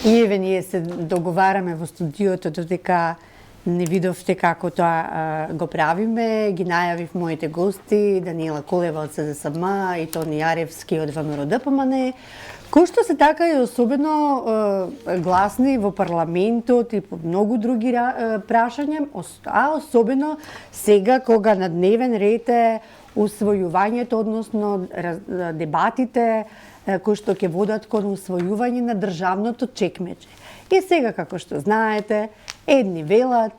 И еве ние се договараме во студиото додека не видовте како тоа го правиме, ги најавив моите гости, Даниела Колева од СДСМ и Тони Јаревски од ВМРО-ДПМН, кои што се така и особено гласни во парламентот и по многу други прашања, а особено сега кога на дневен ред е усвојувањето, односно дебатите кои што ќе водат кон усвојување на државното чекмеџе. И сега, како што знаете, едни велат,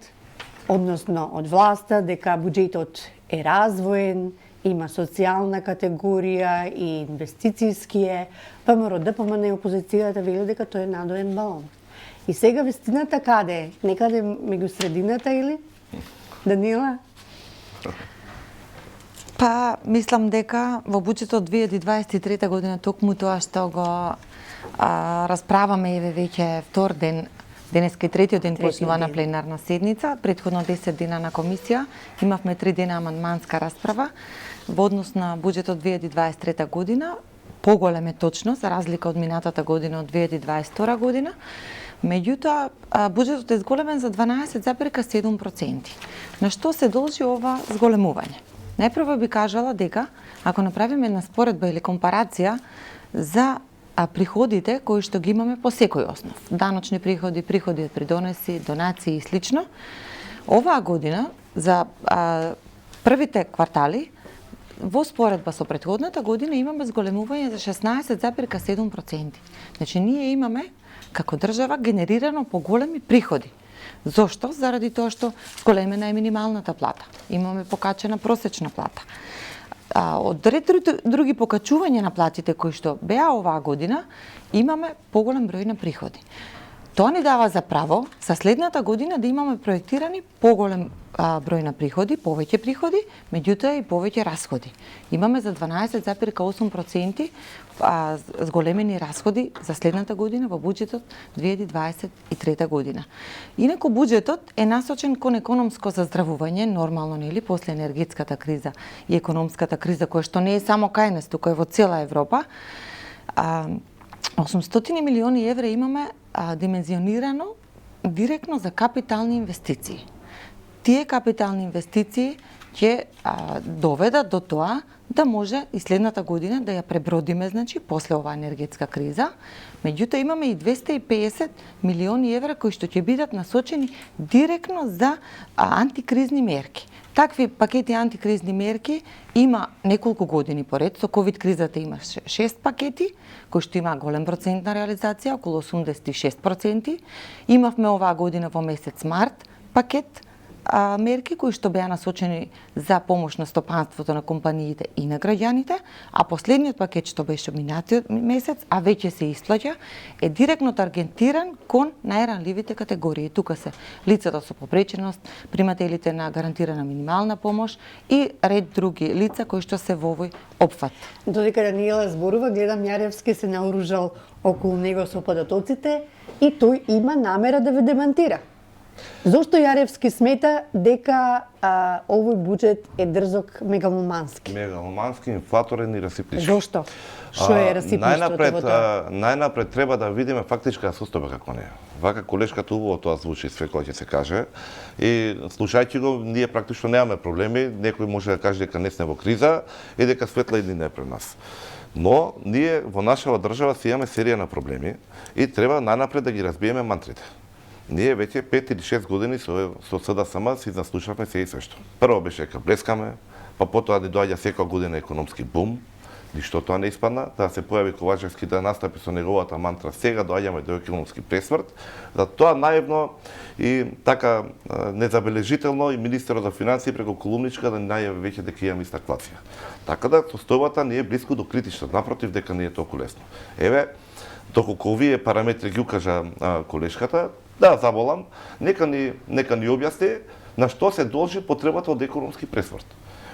односно од власта, дека буџетот е развоен, има социјална категорија и инвестицијски е, ВМРО-ДПМН и опозицијата вели дека тој е надоен балон. И сега вистината каде е? Некаде меѓу средината или? Даниела? Па, мислам дека во буџетот 2023 година токму тоа што го расправаме еве веќе втор ден, денеска и третиот ден почнува на пленарна седница, претходно 10 дена на комисија, имавме 3 дена амандманска расправа во однос на буџетот 2023 година, поголем е точно за разлика од минатата година од 2022 година. Меѓутоа, буџетот е зголемен за 12,7%. На што се должи ова зголемување? Најпрво би кажала дека ако направиме една споредба или компарација за приходите кои што ги имаме по секој основ, даночни приходи, приходи од придонеси, донации и слично, оваа година за првите квартали во споредба со претходната година имаме зголемување за 16,7%. Значи ние имаме како држава генерирано поголеми приходи. Зошто? Заради тоа што зголемена е минималната плата. Имаме покачена просечна плата. Од ред други покачувања на платите кои што беа оваа година, имаме поголем број на приходи. Тоа ни дава за право за следната година да имаме проектирани поголем број на приходи, повеќе приходи, меѓутоа и повеќе расходи. Имаме за 12,8% зголемени расходи за следната година во буџетот 2023 година. Инаку буџетот е насочен кон економско заздравување, нормално нели, после енергетската криза и економската криза која што не е само кај нас, туку е во цела Европа. 800 милиони евра имаме димензионирано директно за капитални инвестиции. Тие капитални инвестиции ќе доведат до тоа да може и следната година да ја пребродиме, значи, после оваа енергетска криза. Меѓутоа имаме и 250 милиони евра кои што ќе бидат насочени директно за антикризни мерки. Такви пакети антикризни мерки има неколку години поред. Со ковид кризата имаше 6 пакети, кои што има голем процент на реализација, околу 86%. Имавме оваа година во месец март пакет мерки кои што беа насочени за помош на стопанството, на компаниите и на граѓаните, а последниот пакет што беше минатиот месец, а веќе се исплаќа, е директно таргетиран кон најранливите категории. Тука се лицата со попреченост, примателите на гарантирана минимална помош и ред други лица кои што се во овој опфат. Додека Даниела зборува, гледам Јаревски се наоружал околу него со податоците и тој има намера да ве демантира. Зошто Јаревски смета дека овој буџет е дрзок мегаломански? Мегаломански, инфлаторен и расипнички. Зошто? Што е расипништвото во тоа? Најнапред треба да видиме фактичка состојба како не е. Вака колешката убаво тоа звучи све кога ќе се каже. И слушајќи го, ние практично немаме проблеми, некој може да каже дека не сме во криза и дека светла иднина е пред нас. Но ние во нашава држава си имаме серија на проблеми и треба најнапред да ги разбиеме мантрите. Ние веќе 5 или 6 години со СДСМ си заслушавме се и свешто. Прво беше дека блескаме, па потоа ни доаѓа секоја година економски бум, ништо тоа не испадна, да се појави Ковачевски да настапи со неговата мантра сега доаѓаме до економски пресврт, за тоа наивно и така незабележително и министерот за финансии преку колумничка да најави веќе дека имаме стагфлација. Така да состојбата не е близко до критична, напротив дека не е толку лесно. Еве, доколку овие параметри ги укажа колешката, да, заболам, нека ни објасни на што се должи потребата од економски пресврт.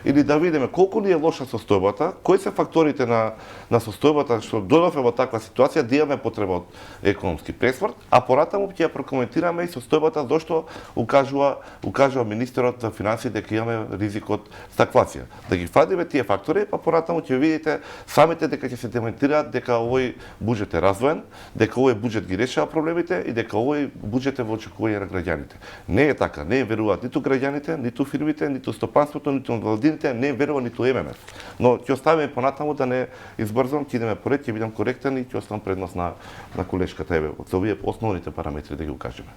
или да видиме колку ни е лоша состојбата, кои се факторите на состојбата што дојдовме во таква ситуација да имаме потреба од економски пресврт, а поратаму ќе ја прокоментираме и состојбата зашто укажува министерот за финансии дека имаме ризик од стагфлација. Да ги фадиме тие фактори, па поратаму ќе видите самите дека ќе се демонтираат дека овој буџет е развоен, дека овој буџет ги решава проблемите и дека овој буџет е во очекување на граѓаните. Не е така, не веруваат ниту граѓаните, ниту фирмите, ниту стопанството, ниту владините, не верува ниту ММФ. Но ќе оставиме понатаму да не избрзам, ќе идеме поред, ќе бидам коректен и ќе оставам предност на колешката еве од овие основните параметри да ги укажеме.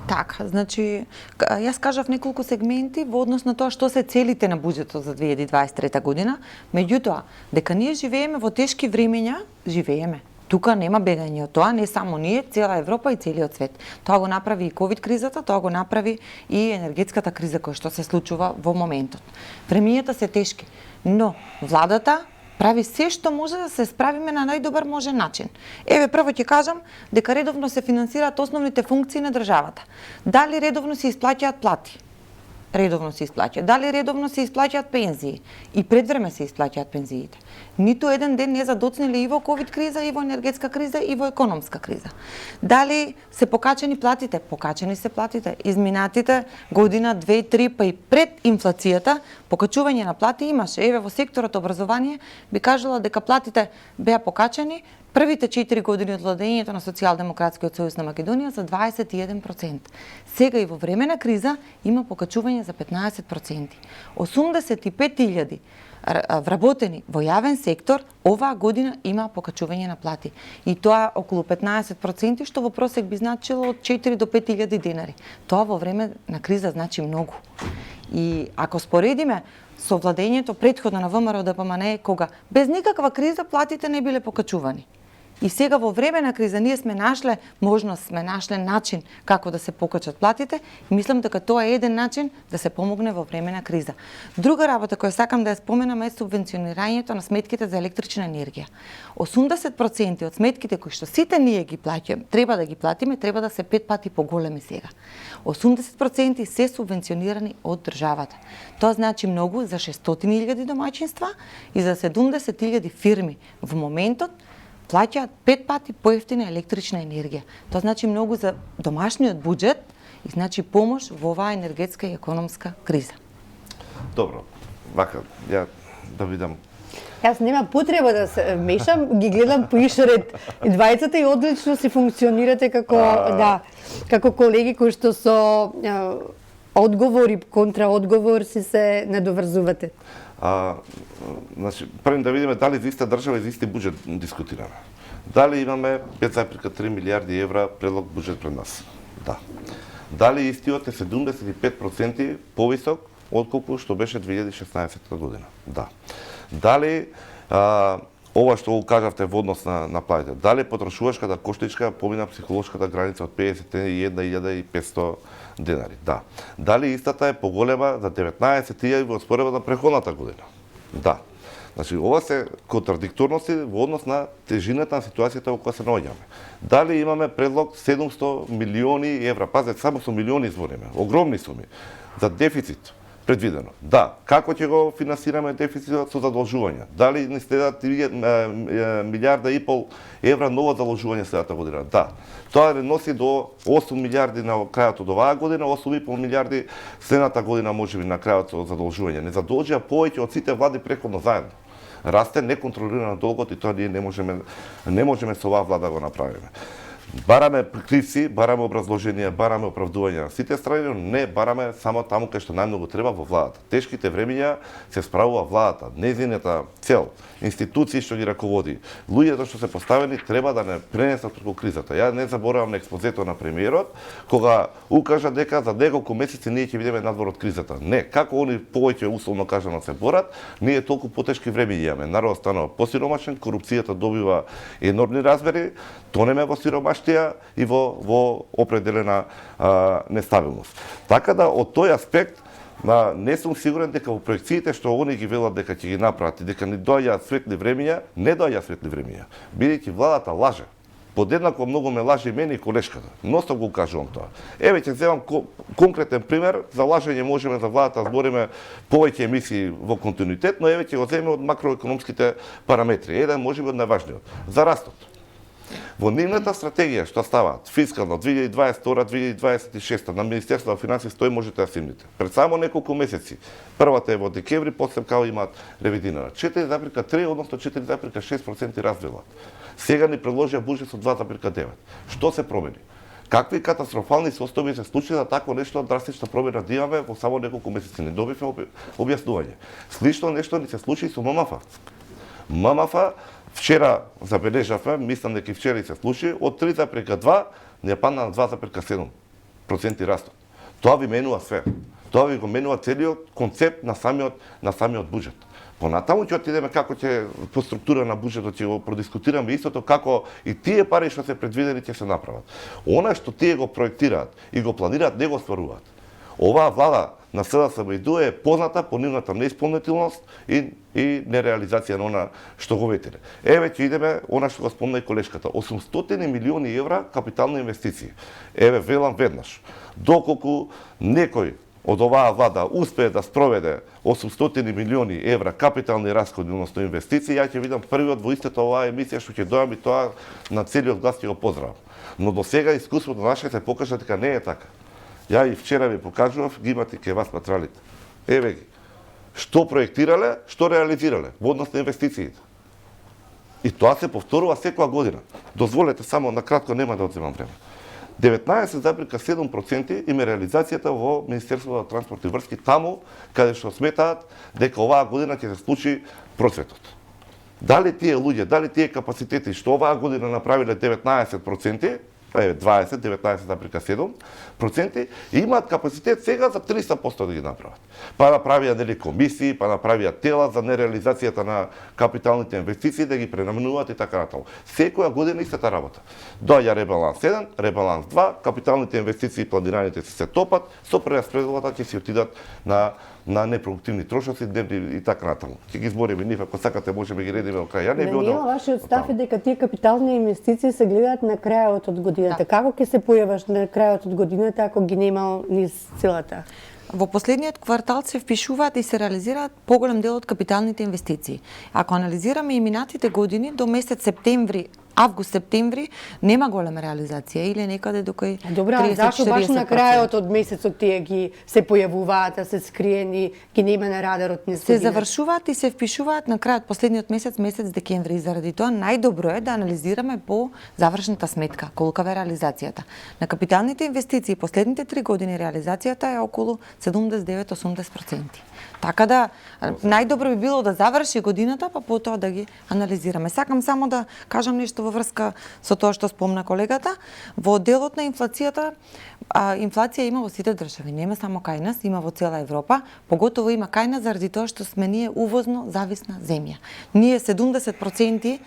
Така, значи јас кажав неколку сегменти во однос на тоа што се целите на буџетот за 2023 година, меѓутоа дека ние живееме во тешки времења, живееме. Тука нема бегање од тоа, не само ние, цела Европа и целиот свет. Тоа го направи и ковид кризата, тоа го направи и енергетската криза која што се случува во моментот. Времењата се тешки, но владата прави се што може да се справиме на најдобар можен начин. Еве прво ќе кажам дека редовно се финансираат основните функции на државата. Дали редовно се исплаќаат плати? Редовно се исплаќаат. Дали редовно се исплаќаат пензии? И пред време се исплаќаат пензиите. Ниту еден ден не задоцнеле и во ковид криза, и во енергетска криза, и во економска криза. Дали се покачени платите? Покачени се платите. Изминатите година, 2-3, па и пред инфлацијата, покачување на плати имаше. Еве во секторот образование би кажала дека платите беа покачени првите 4 години од владењето на Социјалдемократскиот сојуз на Македонија за 21%. Сега и во време на криза има покачување за 15%. 85.000 вработени во јавен сектор оваа година има покачување на плати. И тоа околу 15%, што во просек би значило од 4 до 5.000 денари. Тоа во време на криза значи многу. И ако споредиме со владењето претходно на ВМРО ДПМНЕ, кога без никаква криза платите не биле покачувани. И сега во време на криза ние сме нашле можност, сме нашле начин како да се покачат платите и мислам дека тоа е еден начин да се помогне во време на криза. Друга работа која сакам да ја споменам е субвенционирањето на сметките за електрична енергија. 80% од сметките кои што сите ние ги плаќаме, треба да ги платиме, треба да се 5 пати поголеми сега. 80% се субвенционирани од државата. Тоа значи многу за 600.000 домаќинства и за 70.000 фирми во моментот плаќаат 5 пати поевтина електрична енергија. Тоа значи многу за домашниот буџет и значи помош во оваа енергетска и економска криза. Добро, вака, ја да видам. Јас нема потреба да се мешам, ги гледам по ишред. И двајцата и одлично си функционирате како колеги кои што со одговор и контраодговор си се недоврзувате. Значи, првим да видиме дали за иста држава и за исти буџет дискутираме. Дали имаме 5,3 милијарди евра предлог буџет пред нас? Да. Дали истиот е 75% повисок отколку што беше 2016 година? Да. Дали ова што го кажавте во однос на платите, дали потрошувачката коштичка помина психолошката граница од 51.500 денари? Да. Дали истата е поголема за 19.000 во спореба на преходната година? Да. Значи, ова се контрадикторности во однос на тежината на ситуацијата во која се наоѓаме. Дали имаме предлог 700 милиони евра, пазете, само со милиони збориме, огромни суми, за дефицит предвидено? Да. Како ќе го финансираме дефицитот со задолжување? Дали не следат 1,5 милијарда евра ново задолжување следната година? Да. Тоа не носи до 8 милијарди на крајот од оваа година, 8,5 милијарди следната година можеби на крајот од задолжување. Не задолжија повеќе од сите влади претходно заедно. Расте неконтролирано долгот и тоа ние не можеме со оваа влада го направиме. Бараме кривци, бараме образложенија, бараме оправдување на сите страни, но не бараме само таму кај што најмногу треба во владата. Тешките времења се справува владата, нејзината цел, институции што ги раководи, луѓето што се поставени треба да не пренесат преку кризата. Ја не заборавам на експозето на премиерот, кога укажа дека за неколку месеци ние ќе бидеме надвор од кризата. Не, како они повеќе условно кажано се борат, ние толку потешки времења имаме. Народот станува посиромашен, корупцијата добива енормни размери, тонеме во сиромаштија и во определена нестабилност. Така да од тој аспект не сум сигурен дека во проекциите што они ги велат дека ќе ги направат и дека не доаѓаат светли времења, не доаѓаат светли времења, бидејќи владата лаже. Подеднакво многу ме лаже и мене и колешката. Носто го кажувам тоа. Еве ќе земам конкретен пример, за лажење можеме за владата збориме повеќе емисии во континуитет, но еве ќе го земеме од макроекономските параметри. Еден можеби од најважниот, за растот. Во нивната стратегија што става фискално 2022-2026 на Министерството на финансии стои, можете да симните. Пред само неколку месеци, првата е во декември, после као имаат ревидирана 4,3 односно 4,6% развиваат. Сега ни предложија буџет со 2,9. Што се промени? Какви катастрофални состојби се случи да тако нешто драстична промена да имаме во само неколку месеци? Не добивме објаснување. Слично нешто ни се случи и со ММФ. ММФ вчера забележавме, мислам дека вчера и се случи, од 3,2 не падна на 2,7% растот. Тоа ви менува све. Тоа ви го менува целиот концепт на самиот буџет. Понатаму ќе отидеме како ќе по структура на буџетот ќе го продискутираме истото како и тие пари што се предвидени ќе се направат. Она што тие го проектираат и го планираат не го стваруваат. Оваа влада на СДСМ е позната по нивната неисполнителност и нереализација на она што го ветиле. Еве ќе идеме она што го спомна и колешката. 800 милиони евра капитални инвестиции. Еве велам веднаш. Доколку некој од оваа влада успее да спроведе 800 милиони евра капитални расходи, односно инвестиции, ја ќе видам првиот во истата оваа емисија што ќе дојам и тоа на целиот глас ќе го поздравам. Но до сега искуството наше се покажа дека не е така. Ја и вчера ви покажував, ги имате ке вас материалите. Еве ги. Што проектирале, што реализирале во однос на инвестициите. И тоа се повторува секоја година. Дозволете само на кратко, нема да одземам време. 19,7% им е реализацијата во Министерството на транспорт и врски, таму каде што сметаат дека оваа година ќе се случи просветот. Дали тие луѓе, дали тие капацитети што оваа година направиле 19%, 19,7%, имаат капацитет сега за 300% да ги направат. Па направија нели комисии, па направија тела за нереализацијата на капиталните инвестиции да ги пренаменуваат и така натаму. Секоја година истата работа. Доаѓа ребаланс 1, ребаланс 2, капиталните инвестиции планираните се топат, со прераспределата ќе си отидат на непродуктивни трошоци, дневни и така натаму. Ќе ги збориме нив, ако сакате можеме ги редиме од крај. Ја не би одел. Вашиот став е дека тие капитални инвестиции се гледаат на крајот од годината. Како ќе се појаваш на крајот од годината ако ги нема низ целата? Во последниот квартал се впишуваат и се реализираат поголем дел од капиталните инвестиции. Ако анализираме и минатите години до месец септември, август-септември нема голема реализација или некаде до кој 30-40%. Добра, зашто баш на крајот од месецот тие ги се појавуваат, се скриени, ги нема на радарот низ се завршуваат и се впишуваат на крајот последниот месец декември, и заради тоа најдобро е да анализираме по завршната сметка колкава е реализацијата. На капиталните инвестиции последните 3 години реализацијата е околу 79-80%. Така да најдобро би било да заврши годината, па потоа да ги анализираме. Сакам само да кажам нешто во врска со тоа што спомна колегата. Во делот на инфлацијата, инфлација има во сите држави, нема само кај нас, има во цела Европа, поготово има кај нас заради тоа што сме ние увозно зависна земја. Ние 70%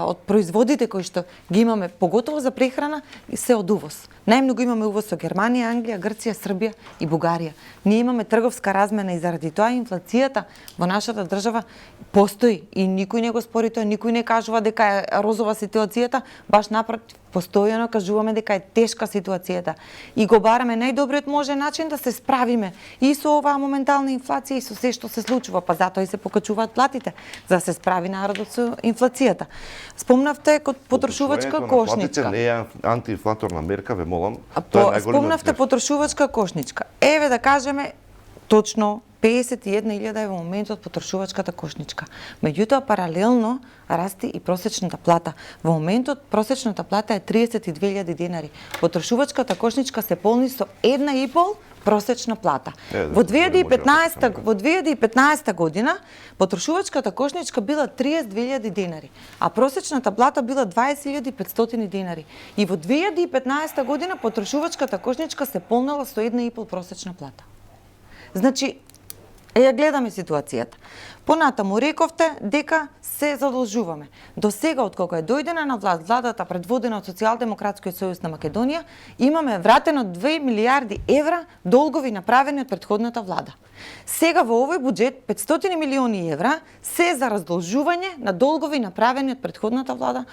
од производите кои што ги имаме, поготово за прехрана, се од увоз. Најмногу имаме увоз со Германија, Англија, Грција, Србија и Бугарија. Ние имаме трговска размена и заради тоа инфлацијата во нашата држава постои и никој не го спори тоа, никој не кажува дека е розова ситуацијата, баш напротив, постојано кажуваме дека е тешка ситуацијата и го бараме најдобриот можен начин да се справиме и со оваа моментална инфлација и со се што се случува, па затоа и се покачуваат платите за да се справи народот со инфлацијата. Спомнавте код потрошувачка кошничка. Не е антиинфлаторна мерка, ве молам. Спомнавте потрошувачка кошничка. Еве да кажеме точно 51.000 е во моментот потрошувачката кошничка. Меѓутоа, паралелно расти и просечната плата. Во моментот просечната плата е 32.000 денари. Потрошувачката кошничка се полни со 1,5 просечна плата. Во 2015 година потрошувачката кошничка била 32.000 денари, а просечната плата била 20.500 денари. И во 2015 година потрошувачката кошничка се полнела со 1,5 просечна плата. Значи, Ја гледаме ситуацијата. Понатаму рековте дека се задолжуваме. До сега, откога е дојдена на власт владата предводена од Социјалдемократскиот сојуз на Македонија, имаме вратено 2 милијарди евра долгови направени од претходната влада. Сега во овој буџет 500 милиони евра се за раздолжување на долгови направени од претходната влада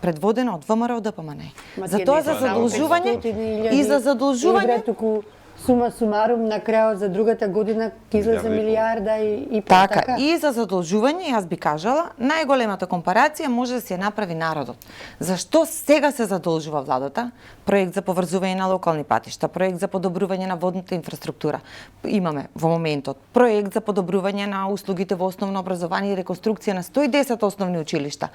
предводена од ВМРО ДПМН. За тоа за задолжување и за задолжување сума сумарум на крајот за другата година ќе излезе милијарда и така. И за задолжување, јас би кажала, најголемата компарација може да се направи народот. Зашто сега се задолжува владата? Проект за поврзување на локални патишта, проект за подобрување на водната инфраструктура. Имаме во моментот проект за подобрување на услугите во основно образование и реконструкција на 110 основни училишта.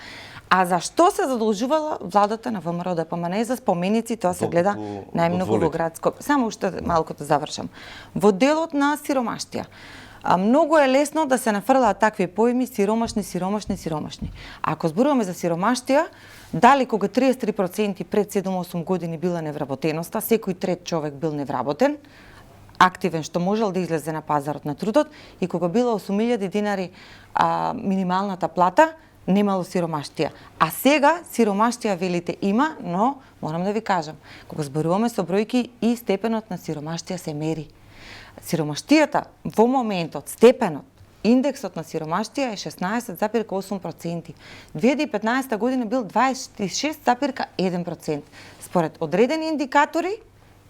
А зашто се задолжувала владата на ВМРО ДПМН за споменици, тоа се гледа најмногу во градско. Само уште малку да завршам. Во делот на сиромаштија. Многу е лесно да се нафрлаат такви поими сиромашни. Ако зборуваме за сиромаштија, дали кога 33% пред 7-8 години била невработеноста, секој трет човек бил невработен, активен што можел да излезе на пазарот на трудот, и кога била 8.000 динари минималната плата, немало сиромаштија. А сега сиромаштија велите има, но морам да ви кажам, кога зборуваме со бројки и степенот на сиромаштија се мери. Сиромаштијата во моментот, степенот, индексот на сиромаштија е 16,8%. 2015 година бил 26,1%. Според одредени индикатори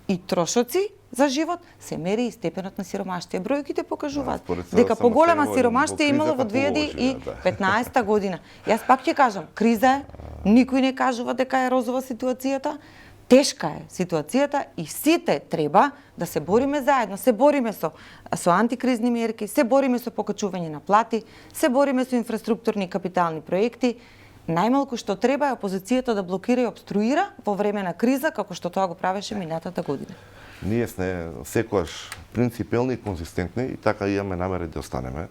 и трошоци за живот се мери и степенот на сиромаштија. Бројките покажуваат дека поголема сиромаштија имало во 2015 година. Јас пак ќе кажам, криза е, никој не кажува дека е розова ситуацијата, тешка е ситуацијата и сите треба да се бориме заедно. Се бориме со антикризни мерки, се бориме со покачување на плати, се бориме со инфраструктурни и капитални проекти. Најмалку што треба е опозицијата да блокира и обструира во време на криза, како што тоа го правеше минатата година. Ние сме секогаш принципелни и конзистентни и така имаме намери да останеме.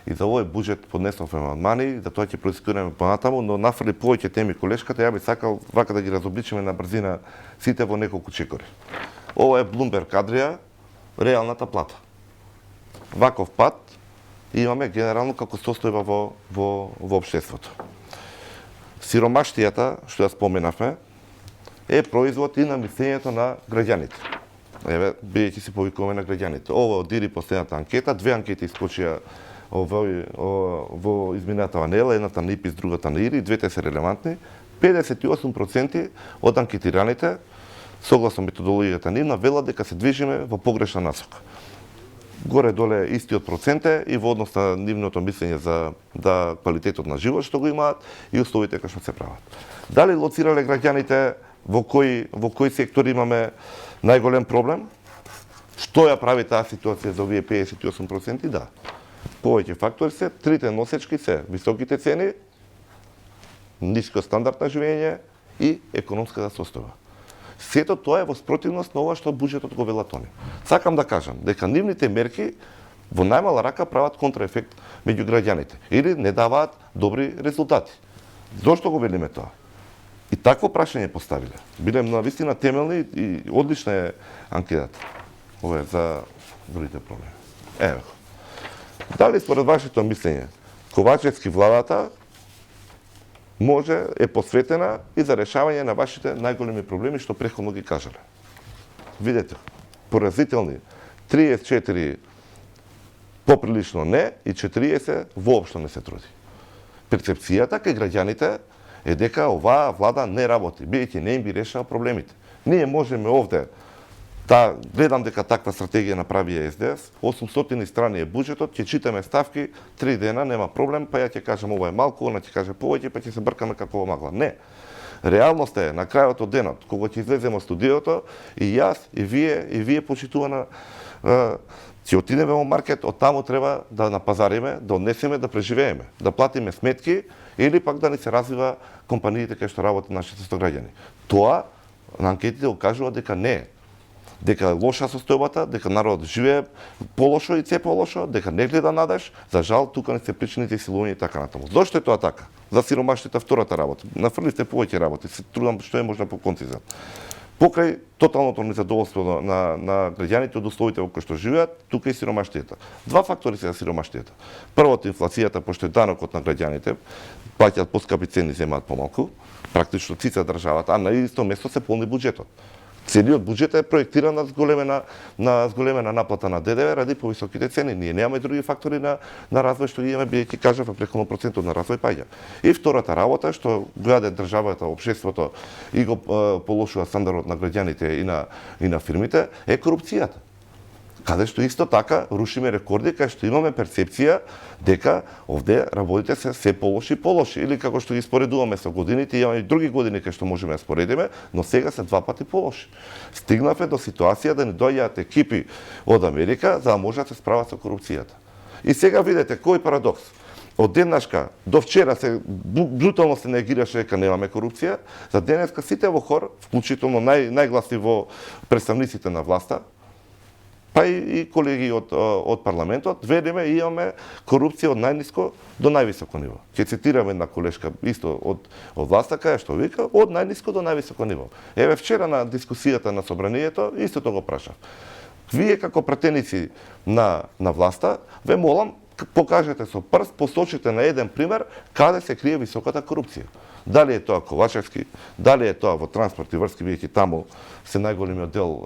И за овој буџет поднесовме амандмани, за тоа ќе продискутираме понатаму, но нафрли повеќе теми колешката, ја би сакал вака да ги разобличиме на брзина сите во неколку чекори. Ова е Bloomberg Adria, реалната плата. Ваков пат имаме генерално како состојба во општеството. Сиромаштијата, што ја споменавме, е производ и на мислењето на граѓаните. Еве, бидејќи си повикуваме на граѓаните. Ова од Дири последната анкета, две анкети искочија во изминатава недела, едната на ИПИС, другата на ИРИ, двете се релевантни. 58% од анкетираните, согласно методологијата нивна, велат дека се движиме во погрешна насока. Горе-доле истиот процент е и во однос на нивното мислење за квалитетот на живот што го имаат и условите кои што се прават. Дали лоцирале граѓаните во кој сектор имаме најголем проблем? Што ја прави таа ситуација за овие 58%? Да. Повеќе фактори се, трите носечки се високите цени, нискиот стандард на живење и економската состојба. Сето тоа е во спротивност на ова што буџетот го велат они. Сакам да кажам дека нивните мерки во најмала рака прават контраефект меѓу граѓаните или не даваат добри резултати. Зошто го велиме тоа? И такво прашање поставиле. Биле навистина темелни и одлична е анкетата. Ова е за другите проблеми. Ево. Дали според вашето мислење Ковачевски владата е посветена и за решавање на вашите најголеми проблеми што претходно ги кажале? Видете, поразителни 34 поприлично не и 40 воопшто не се труди. Перцепцијата кај граѓаните е дека оваа влада не работи, бидејќи не им би решава проблемите. Ние можеме овде гледам дека таква стратегија направи СДС, 800 страни е буџетот, ќе читаме ставки, 3 дена нема проблем, па ја ќе кажам ова е малку, она ќе каже повеќе, па ќе се бркаме како во магла. Не. Реалноста е на крајот од денот, кога ќе излеземе од студиото, и јас, и вие почитувана, ќе отидеме во маркет, од таму треба да напазариме, да однесеме, да преживееме, да платиме сметки или пак да ни се развива компаниите кај што работат нашите сограѓани. Тоа на анкетите го кажува дека не е. Дека е лоша состојбата, дека народот живее полошо и се полошо, дека не гледа надеж, за жал тука не се причините силување и така натаму. Зошто е тоа така? За сиромаштите втората работа. Нафрлисте повеќе работи, се трудам што е можна по концизен. Покрај тоталното незадоволство на граѓаните од условите во кои што живеат, тука и сиромаштијата. Два фактори се за сиромаштијата. Првото инфлацијата, пошто е данокот на граѓаните, плаќаат поскапи цени, земаат помалку, практично цица државата, а на исто место се полни буџетот. Целиот буџет е проектиран на зголемена наплата на ДДВ ради повисоките цени. Ние немаме други фактори на развој што ги имаме, бидејќи кажав, преку процентот на развој паѓа. И втората работа што гледа државата, општеството и го полошува стандардот на граѓаните и на фирмите е корупцијата. Каде што исто така рушиме рекорди, кај што имаме перцепција дека овде работите се полоши и полоши. Или како што ги споредуваме со годините, имаме и други години кај што можеме да споредиме, но сега се два пати полоши. Стигнавме до ситуација да ни доаѓаат екипи од Америка за да може да се справат со корупцијата. И сега видете кој парадокс. Од денешка до вчера се брутално се неагираше дека немаме корупција, за денеска сите во хор, вклучително најгласни во представниците на власта, па и колеги од парламентот, ведеме и имаме корупција од најниско до највисоко ниво. Ќе цитираме една колешка исто од власта, кај што вика од најниско до највисоко ниво. Еве вчера на дискусијата на собранието истото го прашав. Вие како пратеници на власта, ве молам, покажете со прст, посочите на еден пример каде се крие високата корупција. Дали е тоа Ковачевски, дали е тоа во транспорт и врски, бидејќи таму се најголемиот дел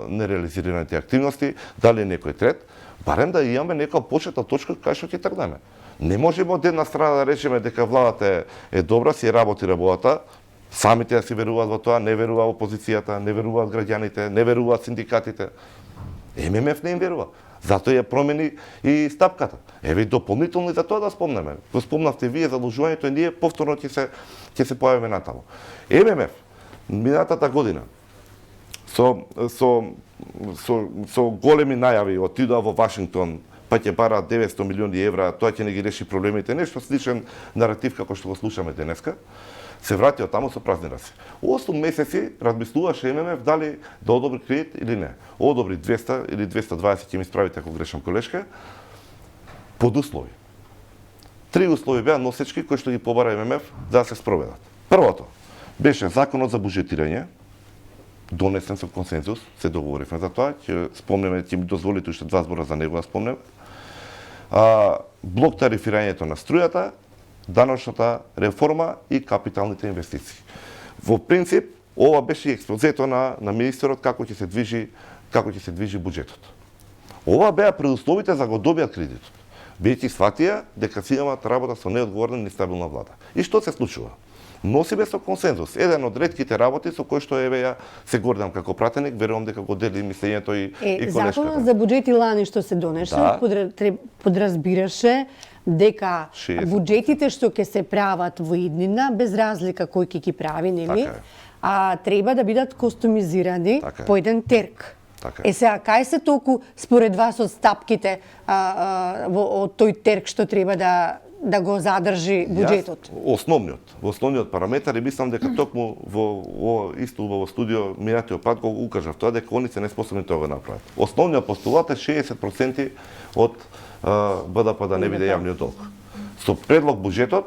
нереализираните активности, дали е некој трет, барем да имаме некоја почетна точка кај што ќе тргнеме. Не можеме од една страна да речеме дека владата е добра, си работи работата, самите да си веруваат во тоа, не верува опозицијата, не веруваат граѓаните, не веруваат синдикатите. ММФ не им верува. Затоа ја промени и стапката. Еве дополнително и за тоа да спомнеме. Го спомнавте вие задолжувањето и ние повторно ќе се појавиме натаму. ММФ минатата година со големи најави отидоа во Вашингтон, па ќе бараат 900 милиони евра, тоа ќе не ги реши проблемите, нешто сличен наратив како што го слушаме денеска. Се врати од таму со празни раце. 8 месеци размислуваше ММФ дали да одобри кредит или не. Одобри 200 или 220, ќе ми справите ако грешам колешка, под услови. 3 услови беа носечки кои што ги побара ММФ да се спроведат. Првото беше законот за буџетирање, донесен со консензус, се договоривме за тоа, ќе спомнеме, ќе ми дозволите уште 2 збора за него да спомнем. Блок тарифирањето на струјата, даночната реформа и капиталните инвестиции. Во принцип, ова беше експозето на министерот како ќе се движи буџетот. Ова беа предусловите за го добијат кредитот. Бидејќи сватија дека си имаат работа со неодговорна и нестабилна влада. И што се случува? Носиме со консензус. Еден од ретките работи со кој што еве ја се гордам како пратеник, верувам дека го дели мислењето и колешката. Законот за буџети лани што се донесе, подразбираше дека буџетите што ќе се прават во иднина, без разлика кој ќе ги прави, нели? Треба да бидат костумизирани по еден терк. Сега, кај се толку според вас од стапките од тој терк што треба да го задржи буџетот? Основниот параметар и мислам дека токму во исто убаво студио минатиот пат го укажав тоа дека они се неспособни тоа го направат. Основниот постулат е 60% од БДП да не биде јавниот долг. Со предлог буџетот,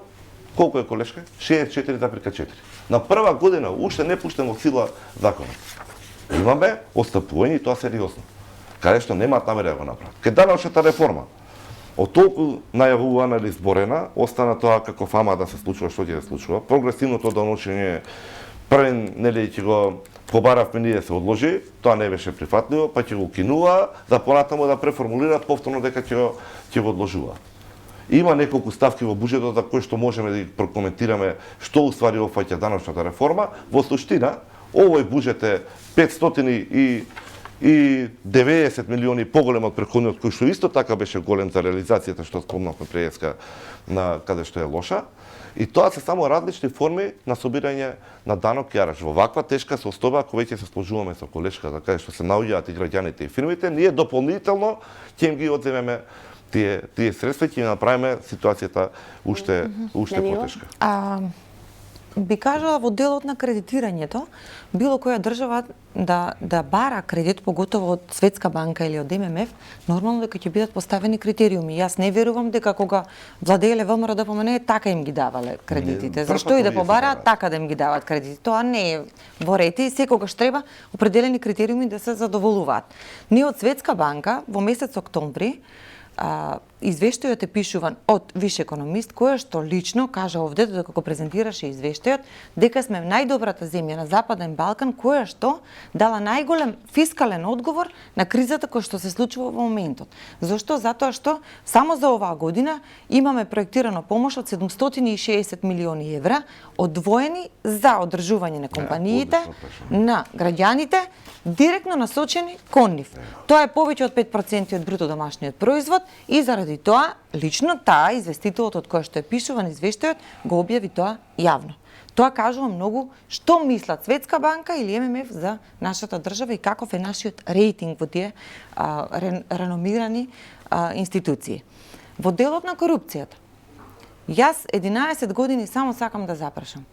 колку е колешка? 64,4. На прва година уште не пуштен во сила законот. Имаме отстапување и тоа сериозно. Каде што немаат намера да го направат. Кај даночната реформа, од толку најавувана или зборена, остана тоа како фама да се случува што ќе се случува. Прогресивното даночење првен нели ќе го побаравме ние да се одложи, тоа не беше прифатливо, па ќе го кинува, за понатаму да преформулираат повторно дека ќе го одложува. Има неколку ставки во буџетот за кои што можеме да ги прокоментираме што уствари опфаќа даночната реформа. Во суштина, овој буџет е 590 милиони поголем од претходниот, кој што исто така беше голем за реализацијата што спомнавме преска на каде што е лоша. И тоа се само различни форми на собирање на данок јараш. Во ваква тешка состојба, ако веќе се сложуваме со колешка, за каде што се наоѓаат и граѓаните и фирмите, ние дополнително ќе им ги одземеме тие средства и ќе направиме ситуацијата уште потешка. би кажала во делот на кредитирањето, било која држава да бара кредит, поготово од Светска банка или од ММФ, нормално дека ќе бидат поставени критериуми. Јас не верувам дека кога владееле ВМРО да помене, така им ги давале кредитите. Зашто и да побараат, така да им ги дават кредити. Тоа не е во ред и секогаш треба определени критериуми да се задоволуваат. Ние од Светска банка во месец октомври извештајот е пишуван од виш економист, кој што лично кажа овде, додека го презентираше извештајот, дека сме најдобрата земја на Западен Балкан, која што дала најголем фискален одговор на кризата која што се случува во моментот. Зошто? Затоа што само за оваа година имаме проектирано помош од 760 милиони евра, одвоени за одржување на компаниите, на граѓаните, директно насочени кон нив. Тоа е повеќе од 5% од бруто домашниот производ и заради тоа лично таа известителот од кој што е пишуван извештајот го објави тоа јавно. Тоа кажува многу што мислат Светска банка или ММФ за нашата држава и каков е нашиот рейтинг во тие реномирани институции. Во делот на корупцијата, јас 11 години само сакам да запрашам.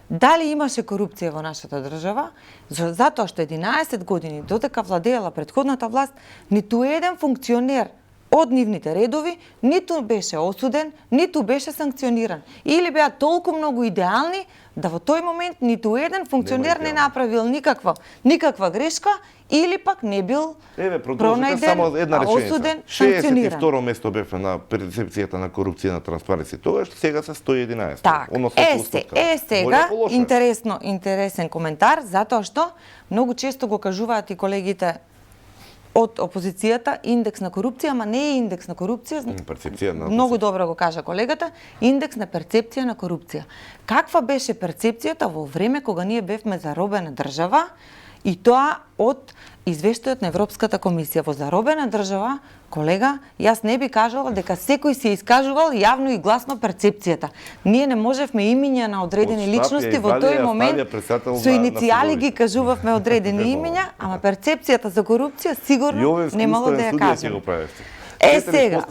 Дали имаше корупција во нашата држава? Затоа што 11 години додека владеела претходната власт, ниту еден функционер од нивните редови ниту беше осуден, ниту беше санкциониран. Или беа толку многу идеални да во тој момент ниту еден функционер не направил никаква грешка или пак не бил пронајден, осуден, санкциониран. 62 место бевме на перцепцијата на корупција на Транспареси. Тогаш сега се 111. Так, сега интересен коментар, затоа што многу често го кажуваат и колегите од опозицијата индекс на корупција, ама не е индекс на корупција. Многу добро го кажа колегата, индекс на перцепција на корупција. Каква беше перцепцијата во време кога ние бевме заробена држава и тоа од извештајот на Европската комисија? Во заробена држава, колега, јас не би кажала дека секој се искажувал јавно и гласно перцепцијата. Ние не можевме имиња на одредени личности во тој момент, со иницијали ги кажувавме одредени имиња, ама перцепцијата за корупција сигурно немало да ја кажеме. Сега,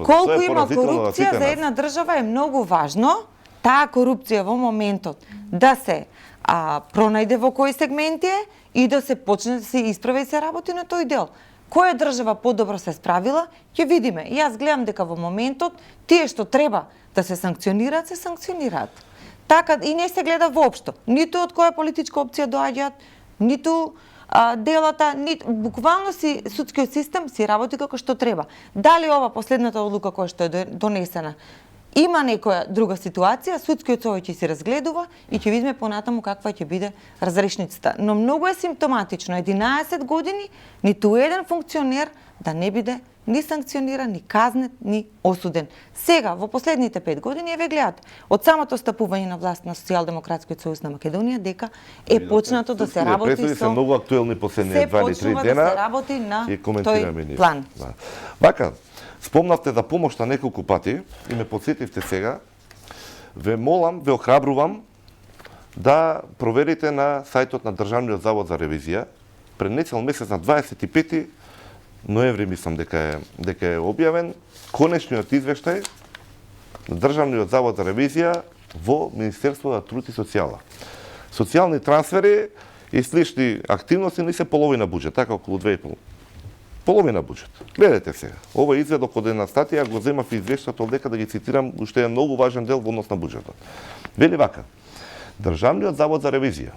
колку има корупција за една држава е многу важно, таа корупција во моментот да се пронајде во кои сегменти е и да се почне да се исправи и се работи на тој дел. Која држава подобро се справила, ќе видиме. Јас гледам дека во моментот тие што треба да се санкционираат, се санкционираат. Така и не се гледа воопшто, ниту од која политичка опција доаѓаат, ниту делата, буквално си судскиот систем си работи како што треба. Дали ова последната одлука која што е донесена има некоја друга ситуација, судскиот совет ќе се разгледува и ќе видиме понатаму каква ќе биде разрешницата. Но многу е симптоматично, 11 години ниту еден функционер да не биде ни санкциониран, ни казнет, ни осуден. Сега, во последните 5 години, еве гледате, од самото стапување на власт на Социјалдемократскиот сојуз на Македонија, дека е почнато да се работи со... многу актуелни последните 2-3 дена да се работи на тој план. Вака, спомнавте за помошта неколку пати и ме подсетивте сега. Ве молам, ве охрабрувам да проверите на сајтот на Државниот завод за ревизија. Пред нецел месец на 25 ноември мислам дека е објавен конечниот извештај на Државниот завод за ревизија во Министерството на труд и социјала. Социјални трансфери и слични активности не се половина буџет, така околу 2,5. Половина буџет. Гледате сега. Ова изведок од една статија го земав извештајот овдека да ги цитирам, уште е многу важен дел во однос на буџетот. Вели вака: Државниот завод за ревизија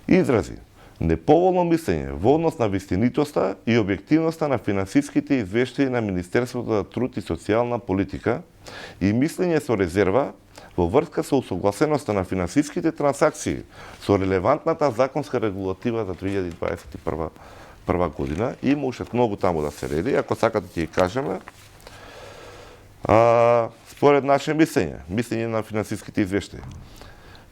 изрази неповолно мислење во однос на вистинитоста и објективноста на финансиските извештаи на Министерството за труд и социјална политика и мислење со резерва во врска со усогласеноста на финансиските трансакции со релевантната законска регулатива за 2021 година. Има уште многу таму да се реди, ако сакате ќе ги кажеме. Според наше мислење на финансиските извештаи,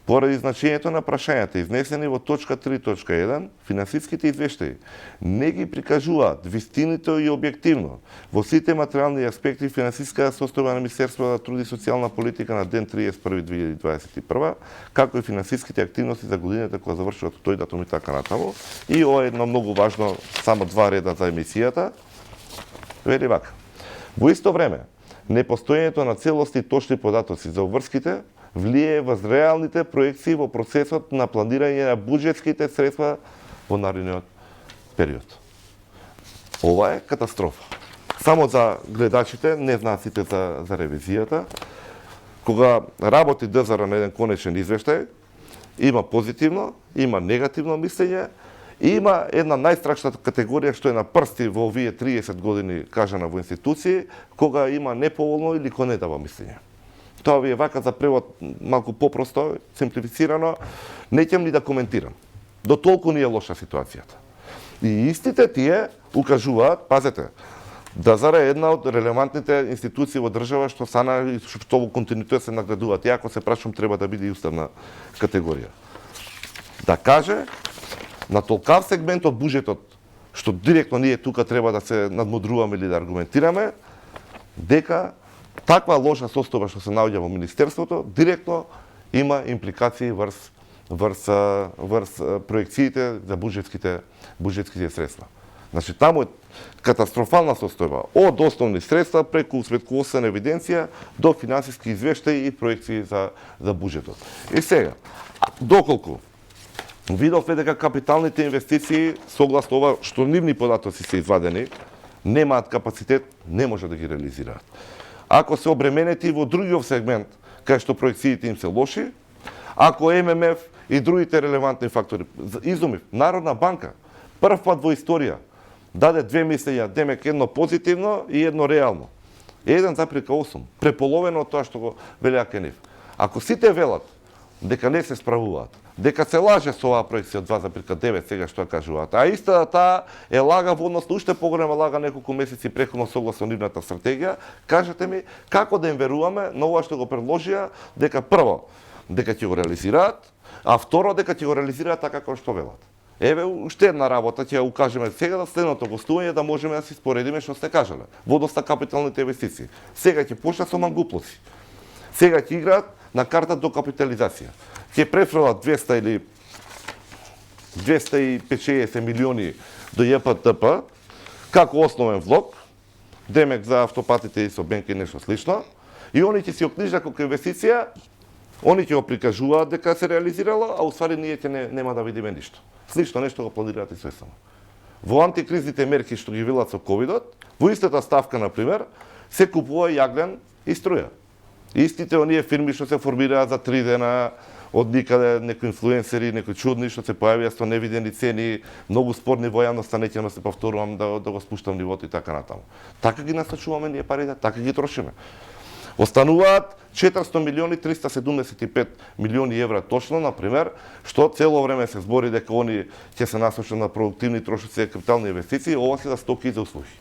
поради значењето на прашањата изнесени во точка 3.1, финансиските извештаи не ги прикажуваат вистинито и објективно во сите материјални аспекти финансиската состојба на Министерството за труд и социјална политика на ден 31.2021, како и финансиските активности за годината која завршува тој датум и така натаму. И ова е едно многу важно, само 2 реда за емисијата. Вели вака: во исто време, непостоењето на целости и точни податоци за обврските влие врз реалните проекции во процесот на планирање на буџетските средства во наредниот период. Ова е катастрофа. Само за гледачите, не знаците за ревизијата, кога работи ДЗР на еден конечен извештај, има позитивно, има негативно мислење, и има една најстрашната категорија што е на прсти во овие 30 години кажана во институции, кога има неповолно или кој не дава мислење. Тоа ви е вака за превод малку попросто, симплифицирано, не ќе ни да коментирам. До толку ни е лоша ситуацијата. И истите тие укажуваат, пазете, ДЗР е една од релевантните институции во држава што сана и што во континуитет се наградуваат. Ја ако се прашам треба да биде и уставна категорија. Да каже на толкав сегмент од буџетот што директно ние тука треба да се надмудруваме или да аргументираме дека таква лоша состојба што се наоѓа во министерството директно има импликации врз проекциите за буџетските средства. Значи таму е катастрофална состојба од основни средства преку светководствена евиденција до финансиски извештаи и проекции за буџетот. И сега, доколку видовме дека капиталните инвестиции, согласно ова што нивни податоци се извадени, немаат капацитет, не може да ги реализираат. Ако се обременети во другиот сегмент, кај што проекциите им се лоши, ако ММФ и другите релевантни фактори, изумив, Народна банка, прв пат во историја, даде две мислења, демек едно позитивно и едно реално. 1,8, преполовено од тоа што го велеа Кениф. Ако сите велат дека не се справуваат, дека се лаже со оваа проекција 2,9 сега што кажуваат, а истата таа е лага во однос на уште поголема лага неколку месеци претходно согласно нивната стратегија, кажете ми како да им веруваме на ова што го предложија, дека прво дека ќе го реализираат, а второ дека ќе го реализираат така како што велат. Еве уште една работа ќе ја укажеме сега за следното гостување да можеме да се споредиме што сте кажале. Во однос на капиталните инвестиции. Сега ќе почнат со мангуплоци. Сега ќе играат на карта до капитализација. Ќе префрлат 200 или 250 милиони до ЈПТП како основен влог, демек за автопатите и собенки нешто слично, и они ќе си окнижат како инвестиција, они ќе го прикажуваат дека се реализирало, а уствари ние ќе нема да видиме ништо. Слично нешто го планираат и сојсно. Во антикризните мерки што ги велат со ковидот, во истата ставка на пример, се купува јаглен и струја. Истите оние фирми што се формираат за 3 дена од никаде, некои инфлуенсери, некои чудни што се појавија со невидени цени, многу спорни во јавноста, не ќе се повторувам да го спуштам нивото и така натаму. Така ги насочуваме ние парите, така ги трошиме. Остануваат 400 милиони 375 милиони евра точно, например, што цело време се збори дека они ќе се насочат на продуктивни трошоци и капитални инвестиции, ова се за стоки и за услуги.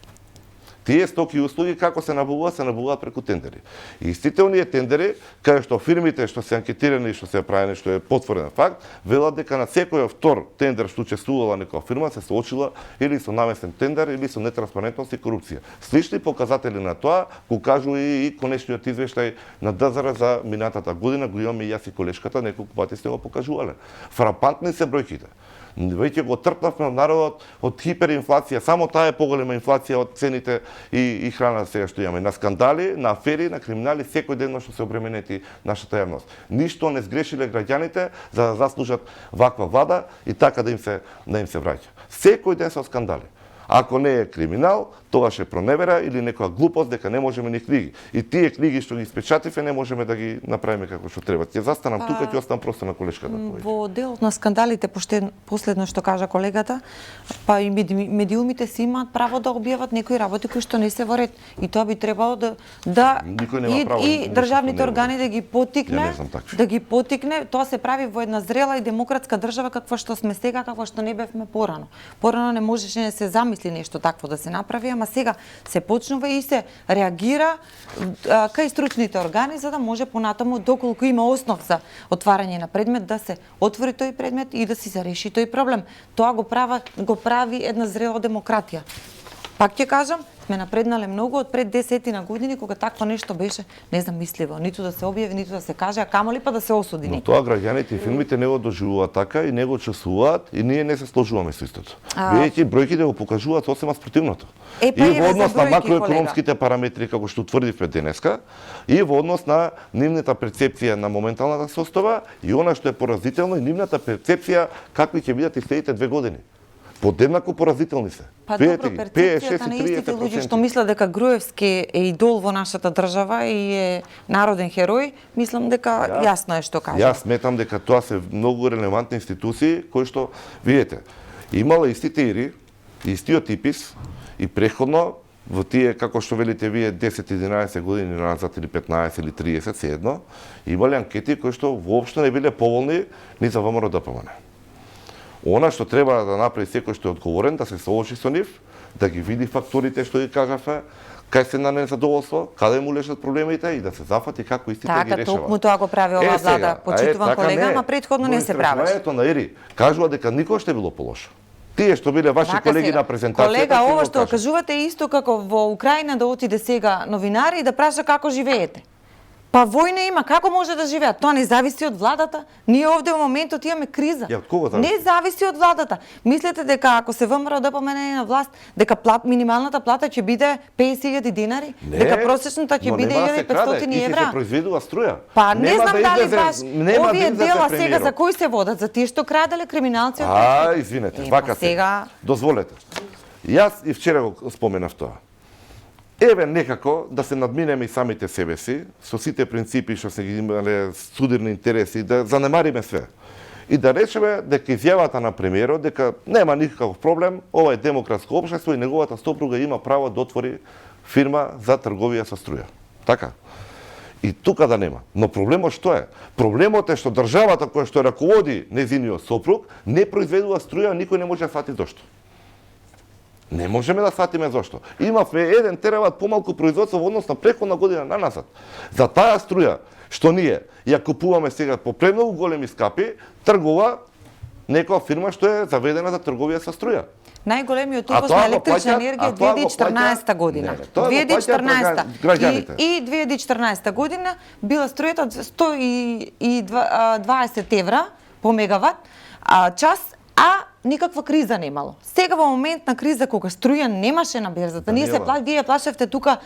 Тие стоки и услуги како се набавуваат преку тендери. И истите оние тендери, кај што фирмите што се анкетирани и што се правени, што е потврден факт, велат дека на секој втор тендер што учествувала некоја фирма се соочила или со намесен тендер или со нетранспарентност и корупција. Слични показатели на тоа го кажува и конечниот извештај на ДЗР за минатата година, го имаме и јас и колешката, неколку пати сте го покажувале. Фрапантни се бројките. Веќе го трпнавме од народот од хиперинфлација, само таа е поголема инфлација од цените и храна сега што имаме. На скандали, на афери, на криминали, секој ден што се обременети нашата јавност. Ништо не сгрешиле граѓаните за да заслужат ваква влада и така да им се враќа. Секој ден со скандали. Ако не е криминал, тогаш е проневера или некоја глупост дека не можеме ни книги. И тие книги што ги испечативе не можеме да ги направиме како што треба. Ќе застанам тука и ќе останам просто на колешката. Во делот на скандалите, последно што кажа колегата, па и медиумите си имаат право да објават некои работи кои што не се во ред. И тоа би требало и државните органи да ги потикне, тоа се прави во една зрела и демократска држава каква што сме сега, каква што не бевме порано. Порано не можеше да се замисли нешто такво да се направи, ама сега се почнува и се реагира кај стручните органи за да може понатаму доколку има основ за отварање на предмет да се отвори тој предмет и да си се реши тој проблем. Тоа го прави една зрела демократија. Пак ќе кажам, сме напреднале многу од пред 10 години кога такво нешто беше незамисливо, ниту да се објави, ниту да се каже, а камоли па да се осуди. Но тоа граѓаните и фирмите не го доживуваат така и не го чувствуваат и ние не се сложуваме со истото. Бидејќи бројките го покажуваат сосема спротивното. И во однос на макроекономските параметри како што утврдивме денеска, и во однос на нивната перцепција на моменталната состава и она што е поразително и нивната перцепција какви ќе бидат и следите 2 години. Подеднако поразителни се. Па добро, перцепцијата на истите луѓе што мислат дека Груевски е идол во нашата држава и е народен херој, мислам дека јасно е што кажа. Јас сметам дека тоа се многу релевантни институции кои што, видите, имала истите ири, истиот ипис и преходно во тие, како што велите вие, 10-11 години назад или 15 или 30, се едно, имале анкети кои што воопшто не биле поволни ни за ВМРО ДПМН. Она што треба да направи секој што е одговорен, да се соочи со нив, да ги види факторите што ги кажавме, кај се на незадоволство, каде му лежат проблемите и да се зафати како истите ги решава. Така, токму тоа го прави оваа влада, почитуван колега, ама претходно не се правеше. Ето на Ири, кажува дека никош не било полошо. Тие што биле ваши колеги на презентацијата. Колега, ова што кажувате е исто како во Украина да отиде сега новинари и да праша како живеете. Па војна има, како може да живеат? Тоа не зависи од владата. Ние овде во моментот имаме криза. Ја, од кого зависи? Не зависи од владата. Мислите дека ако се ВМРО ДПМН на власт, дека минималната плата ќе биде 50.000 динари? Не, дека просечната ќе биде 1.500 евра? И се произведува струја. Па не знам дали баш овие дела сега за кои се водат? За тие што краделе криминалци од извинете, вака сега... Дозволете. Јас и вчера го споменав тоа. Еве некако да се надминеме и самите себе си, со сите принципи што се ги имале судирни интереси, да занемариме све. И да речеме дека изјавата на премиерот дека нема никаков проблем, ова е демократско општество и неговата сопруга има право да отвори фирма за трговија со струја. Така? И тука да нема. Но проблемот што е? Проблемот е што државата која што раководи нејзиниот сопруг не произведува струја, никој не може да фати зошто. Не можеме да сватиме зошто. Имавме 1 терават помалку производство во однос на преходна година наназад. За таа струја што ние ја купуваме сега по премногу големи скапи, тргува некоја фирма што е заведена за трговија со струја. Најголемиот увоз на електрична енергија 2014 година. 2014 и 2014 година била струјата 120 евра по мегават час, а никаква криза немало. Сега во момент на криза кога струја немаше на берзата, ние се вие плашевте тука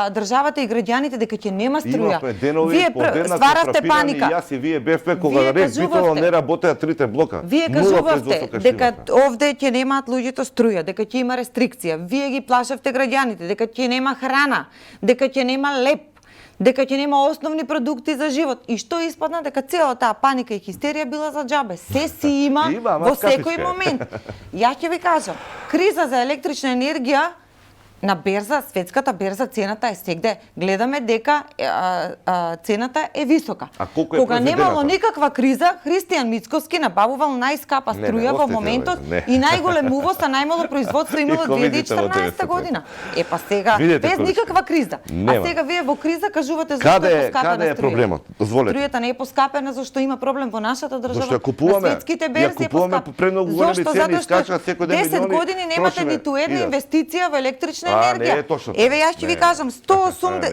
државата и граѓаните дека ќе нема струја. Вие стваравте паника. Јас и вие БФП кога рек битово не работеа трите блока. Вие кажувавте дека овде ќе немаат луѓето струја, дека ќе има рестрикција. Вие ги плашевте граѓаните дека ќе нема храна, дека ќе нема леп, дека ќе нема основни продукти за живот. И што испадна? Дека цела таа паника и хистерија била за џабе. Се си има во секој момент. Ја ќе ви кажам, криза за електрична енергија на берза, светската берза, цената е сегде. Гледаме дека цената е висока. Кога немало никаква криза, Христијан Мицковски набавувал најскапа струја во моментот и најголем увоз, а најмало производство имало 2014 година. Па сега, без никаква криза. А сега вие во криза кажувате зашто е поскапена струја. Каде е проблемот? Дозволете. Струјата не е поскапена зашто има проблем во нашата држава. Зашто ја купуваме, на светските берзи е поскапена. Зошто? Затоа што 10 години немате ниту една инвестиција во електрична енергија. Еве јас ќе ви кажам,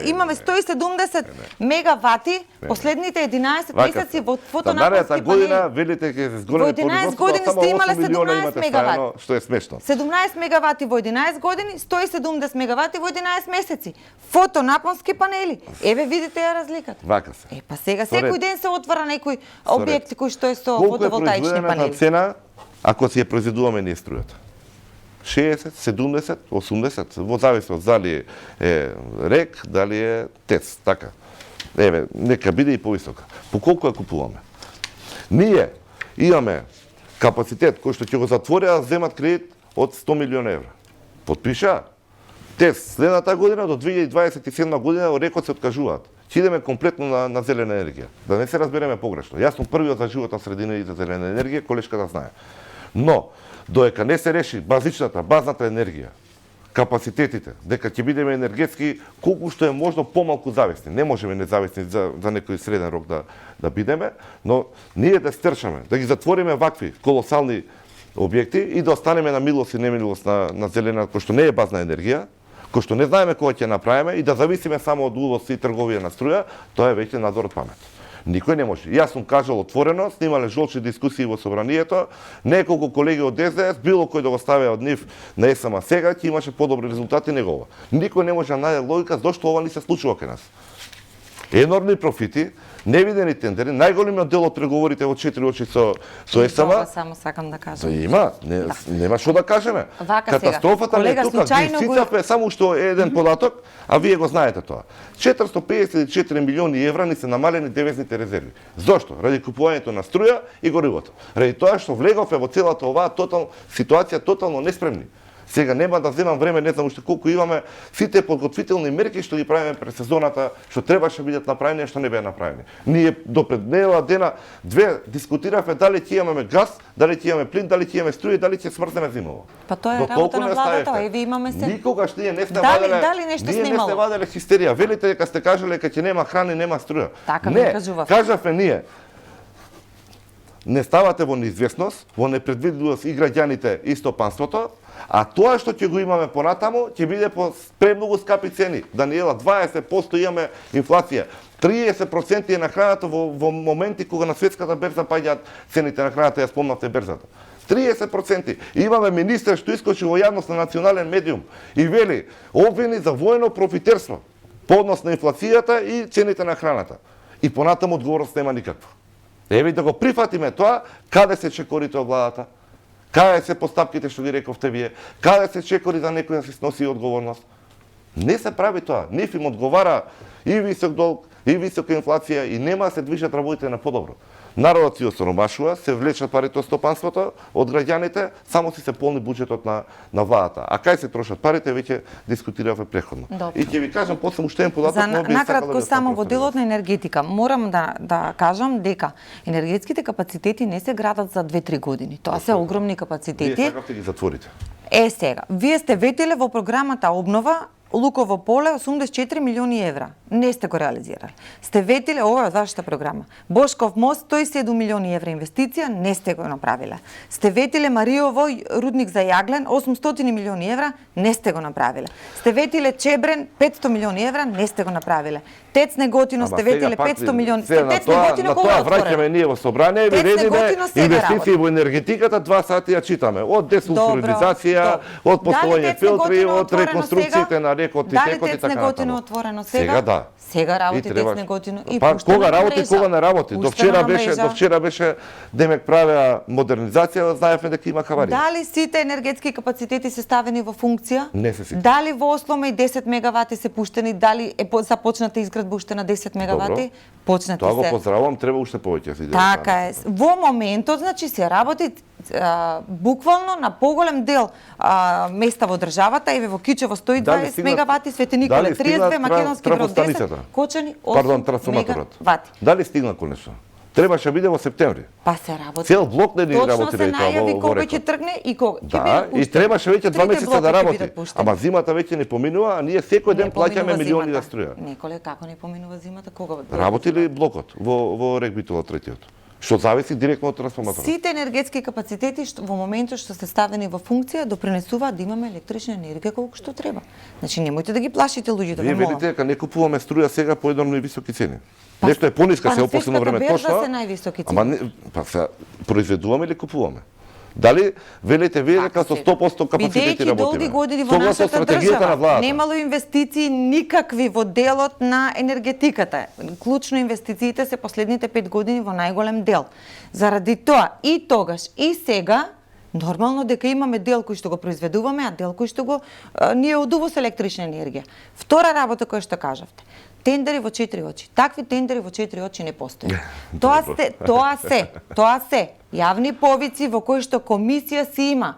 имаме 170 мегавати последните 11 месеци во фотонапонски година велите ќе се зголеми производство, години сте имале 17 мегавати. Што е смешно. 17 мегавати во 11 години, 170 мегавати во 11 месеци. Фотонапонски панели. Еве видите ја разликата. Вака се. Па сега секој ден се отвара некој објект кој што е со фотоволтаични панели. Колку е цена ако си ја произведуваме ние струјата? 60, 70, 80, во зависност дали е РЕК, дали е ТЕЦ, така. Еве, нека биде и повисока. По колку ја купуваме? Ние имаме капацитет кој што ќе го затвори да земат кредит од 100 милиона евра. Потпиша. ТЕЦ следната година до 2027 година РЕКот се откажуваат. Ќе идеме комплетно на зелена енергија. Да не се разбереме погрешно. Јас сум првиот за живот на средина и за зелена енергија, колешка да знае. Но доека не се реши базната енергија, капацитетите, дека ќе бидеме енергетски колку што е можно помалку зависни. Не можеме независни за некој среден рок да бидеме, но ние да стрчаме, да ги затвориме вакви колосални објекти и да останеме на милост и немилост на зелена, кој што не е базна енергија, кој што не знаеме кога ќе направиме и да зависиме само од увоз и трговија на струја, тоа е веќе надвор од памет. Никој не може. Јас сум кажал отворено, снимале жолчи дискусии во собранието, неколку колеги од СДС, било кој да го стави од нив на СМА сега, ќе имаше подобри резултати него ова. Никој не може да најде логика зошто ова не се случува кај нас. Енормни профити, невидени тендери, најголемиот дел од преговорите во 4 очи со СМА. Само сакам да кажам. Има, нема што да кажеме. Катастрофата не е тука, ги само што е еден податок, а вие го знаете тоа. 454 милиони евра ни се намалени девизните резерви. Зошто? Ради купувањето на струја и горивото. Ради тоа што влеговме во целата оваа ситуација тотално неспремни. Сега нема да земам време, не знам уште колку имаме, сите подготвителни мерки што ги правиме пред сезоната, што требаше бидат направени, што не беа направени. Ние до пред недела дена дискутиравме дали ќе имаме газ, дали ќе имаме плин, дали ќе имаме струја, дали ќе смрзнеме зимово. Па тоа е работа на владата, еве имаме се. Никогаш ние не сте дали нешто снимало? Ние не сте ваделе хистерија. Велите дека сте кажале дека ќе нема храна и нема струја. Така не кажував. Кажавме ние. Не ставате во неизвестност, во непредвидливост и граѓаните и стопанството, а тоа што ќе го имаме понатаму, ќе биде по премногу скапи цени. Даниела, 20% имаме инфлација. 30% е на храната во моменти кога на светската берза паѓаат цените на храната, ја спомнавте берзата. 30%. Имаме министер што искочи во јавност на национален медиум и вели обвини за воено профитерство по однос на инфлацијата и цените на храната. И понатаму одговорност нема никаква. Еве да го прифатиме тоа, каде се чекорите од владата? Каде се постапките што ги рековте вие? Каде се чекори да некој да се сноси одговорност? Не се прави тоа. Ниф им одговара и висок долг, и висока инфлација и нема да се движат работите на подобро. Народот си осоромашува, се влечат парите од стопанството, од граѓаните, само си се полни буџетот на владата. А кај се трошат парите, веќе дискутиравме претходно. И ќе ви кажам после уште еден податок, но би накратко само во делот на енергетика, морам да кажам дека енергетските капацитети не се градат за 2-3 години. Тоа се огромни капацитети. Вие сакавте ги затворите. Сега, вие сте ветиле во програмата обнова Луково поле 84 милиони евра. Не сте го реализирали. Сте ветиле, ова е вашата програма. Бошков мост 107 милиони евра инвестиција, не сте го направиле. Сте ветиле Мариово рудник за јаглен 800 милиони евра, не сте го направиле. Сте ветиле Чебрен 500 милиони евра, не сте го направиле. Тец Неготино сте ветиле 500 милиони. Тец Неготино кога отворено? Враќаме ние во собрание, ви редиме инвестиции во енергетиката, 2 сати ја читаме. Од десулфуризација, од поставување филтри, од реконструкциите на рекот и текот и така натаму. Отворено сега? Сега да. Сега работи Тец Неготино и па кога работи, кога не работи. До вчера беше демек правеа модернизација, знаевме дека има хаварија. Дали сите енергетски капацитети се ставени во функција? Не се сите. Дали во Осломе и 10 мегавати се пуштени, дали е започната изградба уште на 10 мегавати? Почнати се. Тоа го поздравувам, треба уште повеќе се. Така е. Во моментот, значи се работи буквално на поголем дел места во државата, еве во Кичево 120 мегавати, Свети Николе 32, Македонски Брод 10, Кочани 8 мегавати. Дали стигна конечно? Требаше биде во септември. Па се работи. Цел блок не работи Точно се најави кога ќе тргне и кога ќе биде пуштен. И требаше веќе 2 месеца да работи. Ама зимата веќе не поминува, а ние секој ден плаќаме милиони за струја. Николе, како не поминува зимата, кога? Работи ли блокот во Рек Битола третиот? Што зависи директно од трансформаторот. Сите енергетски капацитети во моментот што се ставени во функција допринесуваат да имаме електрична енергија колку што треба. Значи немојте да ги плашите луѓето, вие велите дека не купуваме струја сега по еднормно високи цени. Нешто е пониска се опоследно време точно. Се највисоки цени. Ама не, па се произведуваме или купуваме? Дали велите вие дека со 100% капацитети работиме? Бидејќи долги години во нашата држава немало инвестиции никакви во делот на енергетиката. Клучно инвестициите се последните 5 години во најголем дел. Заради тоа и тогаш и сега нормално дека имаме дел кој што го произведуваме, а дел кој што го ние од увоз електрична енергија. Втора работа која што кажавте. Тендери во 4 очи. Такви тендери во 4 очи не постои. Тоа се јавни повици во кои што комисија си има,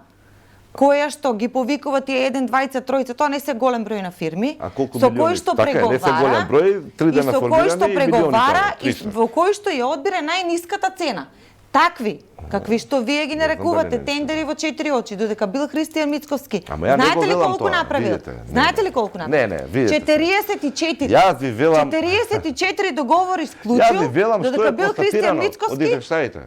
која што ги повикува тие 1, 2, 3, тоа не се голем број на фирми, со кои што преговара, и со кои што преговара и во кои што ја одбира најниската цена. Такви Какви што вие ги нарекувате тендери во 4 очи, додека бил Христијан Мицковски. Знаете ли колку направил? Знаете ли колку направил? Не, видите. 44. Јас ви велам 44 договори склучил, додека бил Христијан Мицковски.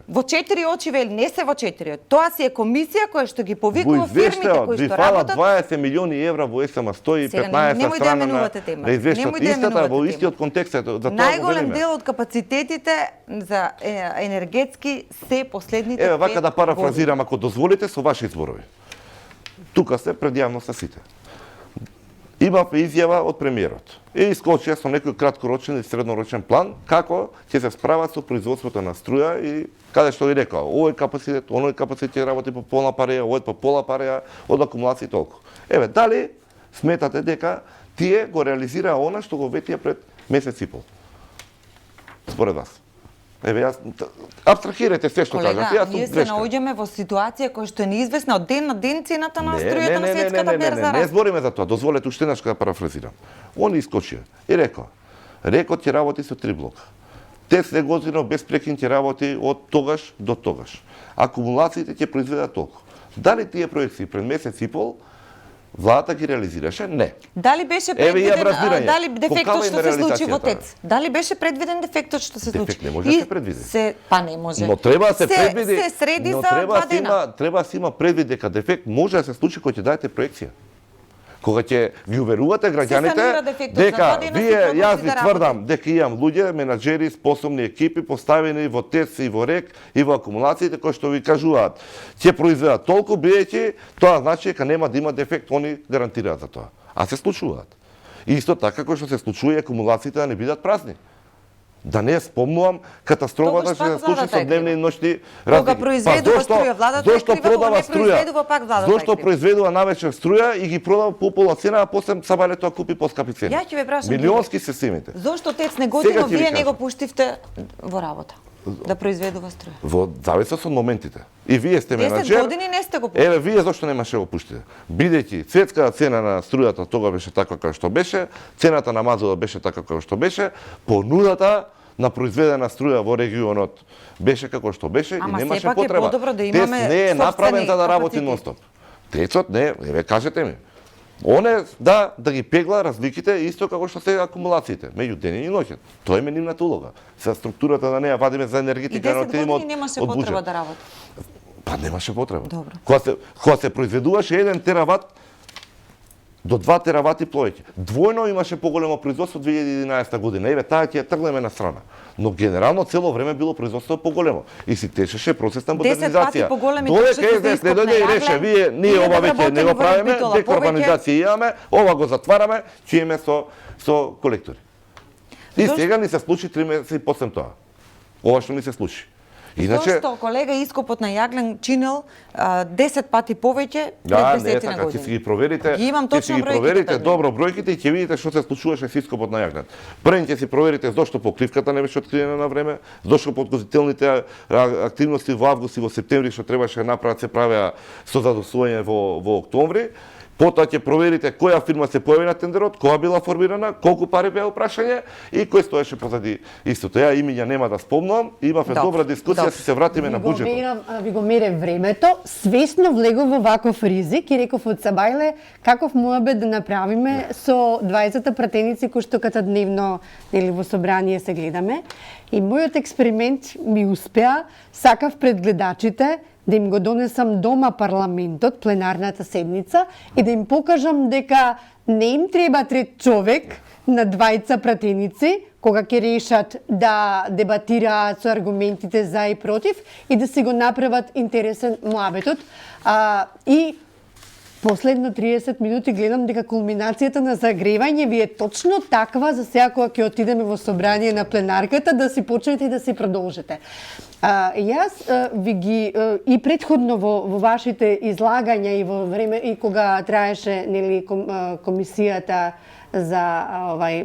Во 4 очи вели, не се во 4. Тоа си е комисија која што ги повикува фирмите кои што работат. Ви фала 20 милиони евра во СМ 115 страна на извештат. Истата во истиот контекст за тоа. Најголем дел од капацитетите за енергетски се последните 5 години. Вака да парафразирам, ако дозволите, со ваши зборови. Тука се пред јавноста сите. Имавме изјава од премиерот. И искочија со некој краткорочен и среднорочен план како ќе се справат со производството на струја и каде што ви рекоа, овој капацитет, оној капацитет работи по полна пареја, овој по пола пареја, од акумулации толку. Дали сметате дека тие го реализираа она што го ветија пред месец и пол? Според вас. Јас абстрахирате се што кажав. Колега, ние се наоѓаме во ситуација која што е неизвестна од ден на ден цената на струјата на светската берза. Не збориме за тоа. Дозволете уште еднаш да парафразирам. Они искочија и рекоа: рекот ќе работи со 3 блока. ТЕЦ Негозино без прекин ќе работи од тогаш до тогаш. Акумулациите ќе произведат толку. Дали тие проекции пред месец и пол владата ги реализираше? Не. Дали беше предвиден дали дефектот што се случи во ТЕЦ? Дали беше предвиден дефектот што се случи? Дефект не може да се предвиди. Па не може. Но треба да се предвиди. Се среди за 2 дена. Треба да се има предвид дека дефект може да се случи кога ќе дадете проекција. Кога ќе ги уверувате граѓаните дека вие, јас ви тврдам дека имам луѓе, менаџери, способни екипи поставени во ТЕЦ и во РЕК и во акумулациите кои што ви кажуваат ќе произведат толку, бидејќи тоа значи дека нема да има дефект, они гарантираат за тоа. А се случуваат. И исто така кој што се случува и акумулациите да не бидат празни. Да не спомнувам катастрофата што се случи со дневни и ноќни разлики. Кога произведува струја, владата е крива, кога не произведува пак владата е крива. Зошто произведува навечер струја и ги продава по пола цена, а после сабале тоа купи по скапи цени? Ја ќе ве прашам. Милионски се симите. Зошто ТЕЦ Неготино вие не го пуштивте во работа? Да произведува струја. Во зависност од моментите. И вие сте менаџер. 10 години не сте го пуштили. Вие зошто немаше го пуштите? Бидејќи светската цена на струјата тога беше таква како што беше, цената на мазутот беше таква како што беше, понудата на произведена струја во регионот беше како што беше и немаше потреба. ТЕЦ не е направен за да работи нонстоп. ТЕЦот не, кажете ми. Оне да ги пегла разликите исто како што се акумулациите меѓу денен и ноќен. Тоа е нивната улога. Со структурата на неа вадиме за енергетика на тим од немаше потреба да работи. Па немаше потреба. Добро. Кога се произведуваше 1 терават до 2 теравати повеќе. Двојно имаше поголемо производство 2011 година. Таа ќе ја тргнеме на страна. Но генерално цело време било производството поголемо и си тешеше процес на модернизација. 10 пати поголеми додека не дојде и реше, ние ова веќе не го правиме, декарбонизација имаме, ова го затвараме, ќе имаме со колектори. И сега ни се случи 3 месеци после тоа. Ова што ни се случи. Иначе зошто колега ископот на јаглен чинел 10 пати повеќе пред 10 години. Ќе си ги проверите. Ги имам точно бројките. Ќе си ги проверите добро бројките и ќе видите што се случуваше со ископот на јаглен. Прво ќе си проверите зошто покривката не беше откриена на време, зошто подготвителните активности во август и во септември што требаше направат се правеа со задосување во октомври. Потоа ќе проверите која фирма се појави на тендерот, кога била формирана, колку пари беа прашање и кој стоеше позади истото. Ја имиња нема да спомнам, имавме добра дискусија, се вратиме на буџетот. Ви го мере времето, свесно влегов во ваков ризик и реков од Сабајле каков муабет да направиме со 20 пратеници кои што ката дневно или во собрание се гледаме. И мојот експеримент ми успеа, сакав пред гледачите да им го донесам дома парламентот, пленарната седница, и да им покажам дека не им треба трет човек на 20 пратеници, кога ќе решат да дебатираат со аргументите за и против, и да си го направат интересен муабетот. И последно 30 минути гледам дека кулминацијата на загревање ви е точно таква за сега кога ќе отидеме во собрание на пленарката, да си почнете и да си продолжите. Јас ви ги и претходно во вашите излагања и во време и кога траеше нели комисијата за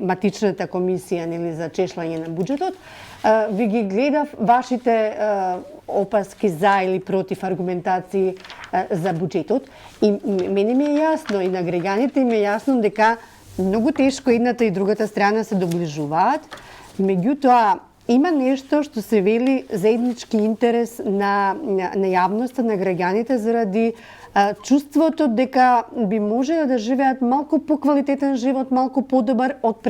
матичната комисија нели за чешлање на буџетот, ви ги гледав вашите опаски за или против аргументации за буџетот и мене ми е јасно и на граѓаните им е јасно дека многу тешко едната и другата страна се доближуваат, меѓутоа има нешто што се вели заеднички интерес на јавноста, на граѓаните заради чувството дека би можеле да живеат малку поквалитетен живот, малку подобар од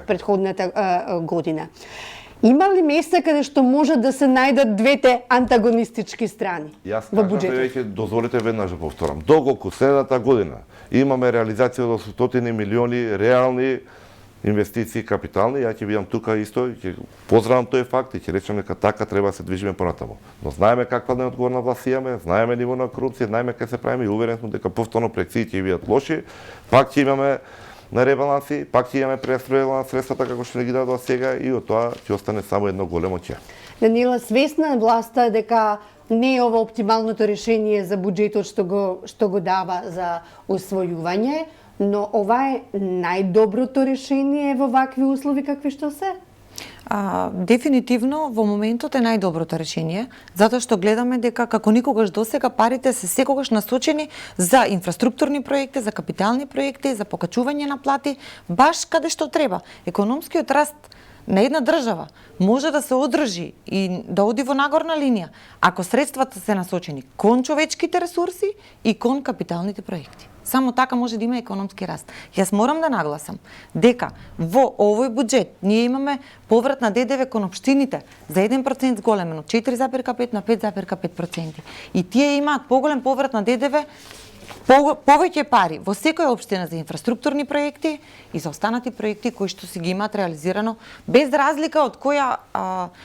претходната година. Има ли места каде што може да се најдат двете антагонистички страни во буџетот? Јас кажам, дозволите веднаш да повторам. Доколку следната година имаме реализација од 100 милиони реални инвестиции капитални, ја ќе бидам тука исто, ќе поздравам тој факт и ќе речем дека така треба да се движиме понатаму. Но знаеме каква неодговорна власт имаме, знаеме ниво на корупција, знаеме кај се правиме и уверен сум дека повторно проекциите ќе бидат лоши, пак ќе имаме на ребаланси, пак ќе имаме престројување на средствата како што не ги дадоа сега и од тоа ќе остане само едно големо ќе. Даниела, свесна е власта дека не е ова оптималното решение за буџетот што го дава за усвојување, но ова е најдоброто решение во вакви услови какви што се? Дефинитивно во моментот е најдоброто решение, затоа што гледаме дека како никогаш досега парите се секогаш насочени за инфраструктурни проекти, за капитални проекти, за покачување на плати, баш каде што треба. Економскиот раст на една држава може да се одржи и да оди во нагорна линија ако средствата се насочени кон човечките ресурси и кон капиталните проекти. Само така може да има економски раст. Јас морам да нагласам дека во овој буџет ние имаме поврат на ДДВ кон општините за 1% зголемено, 4,5 на 5,5%. И тие имаат поголем поврат на ДДВ, повеќе пари во секоја општина за инфраструктурни проекти и за останати проекти кои што си ги имаат реализирано без разлика од која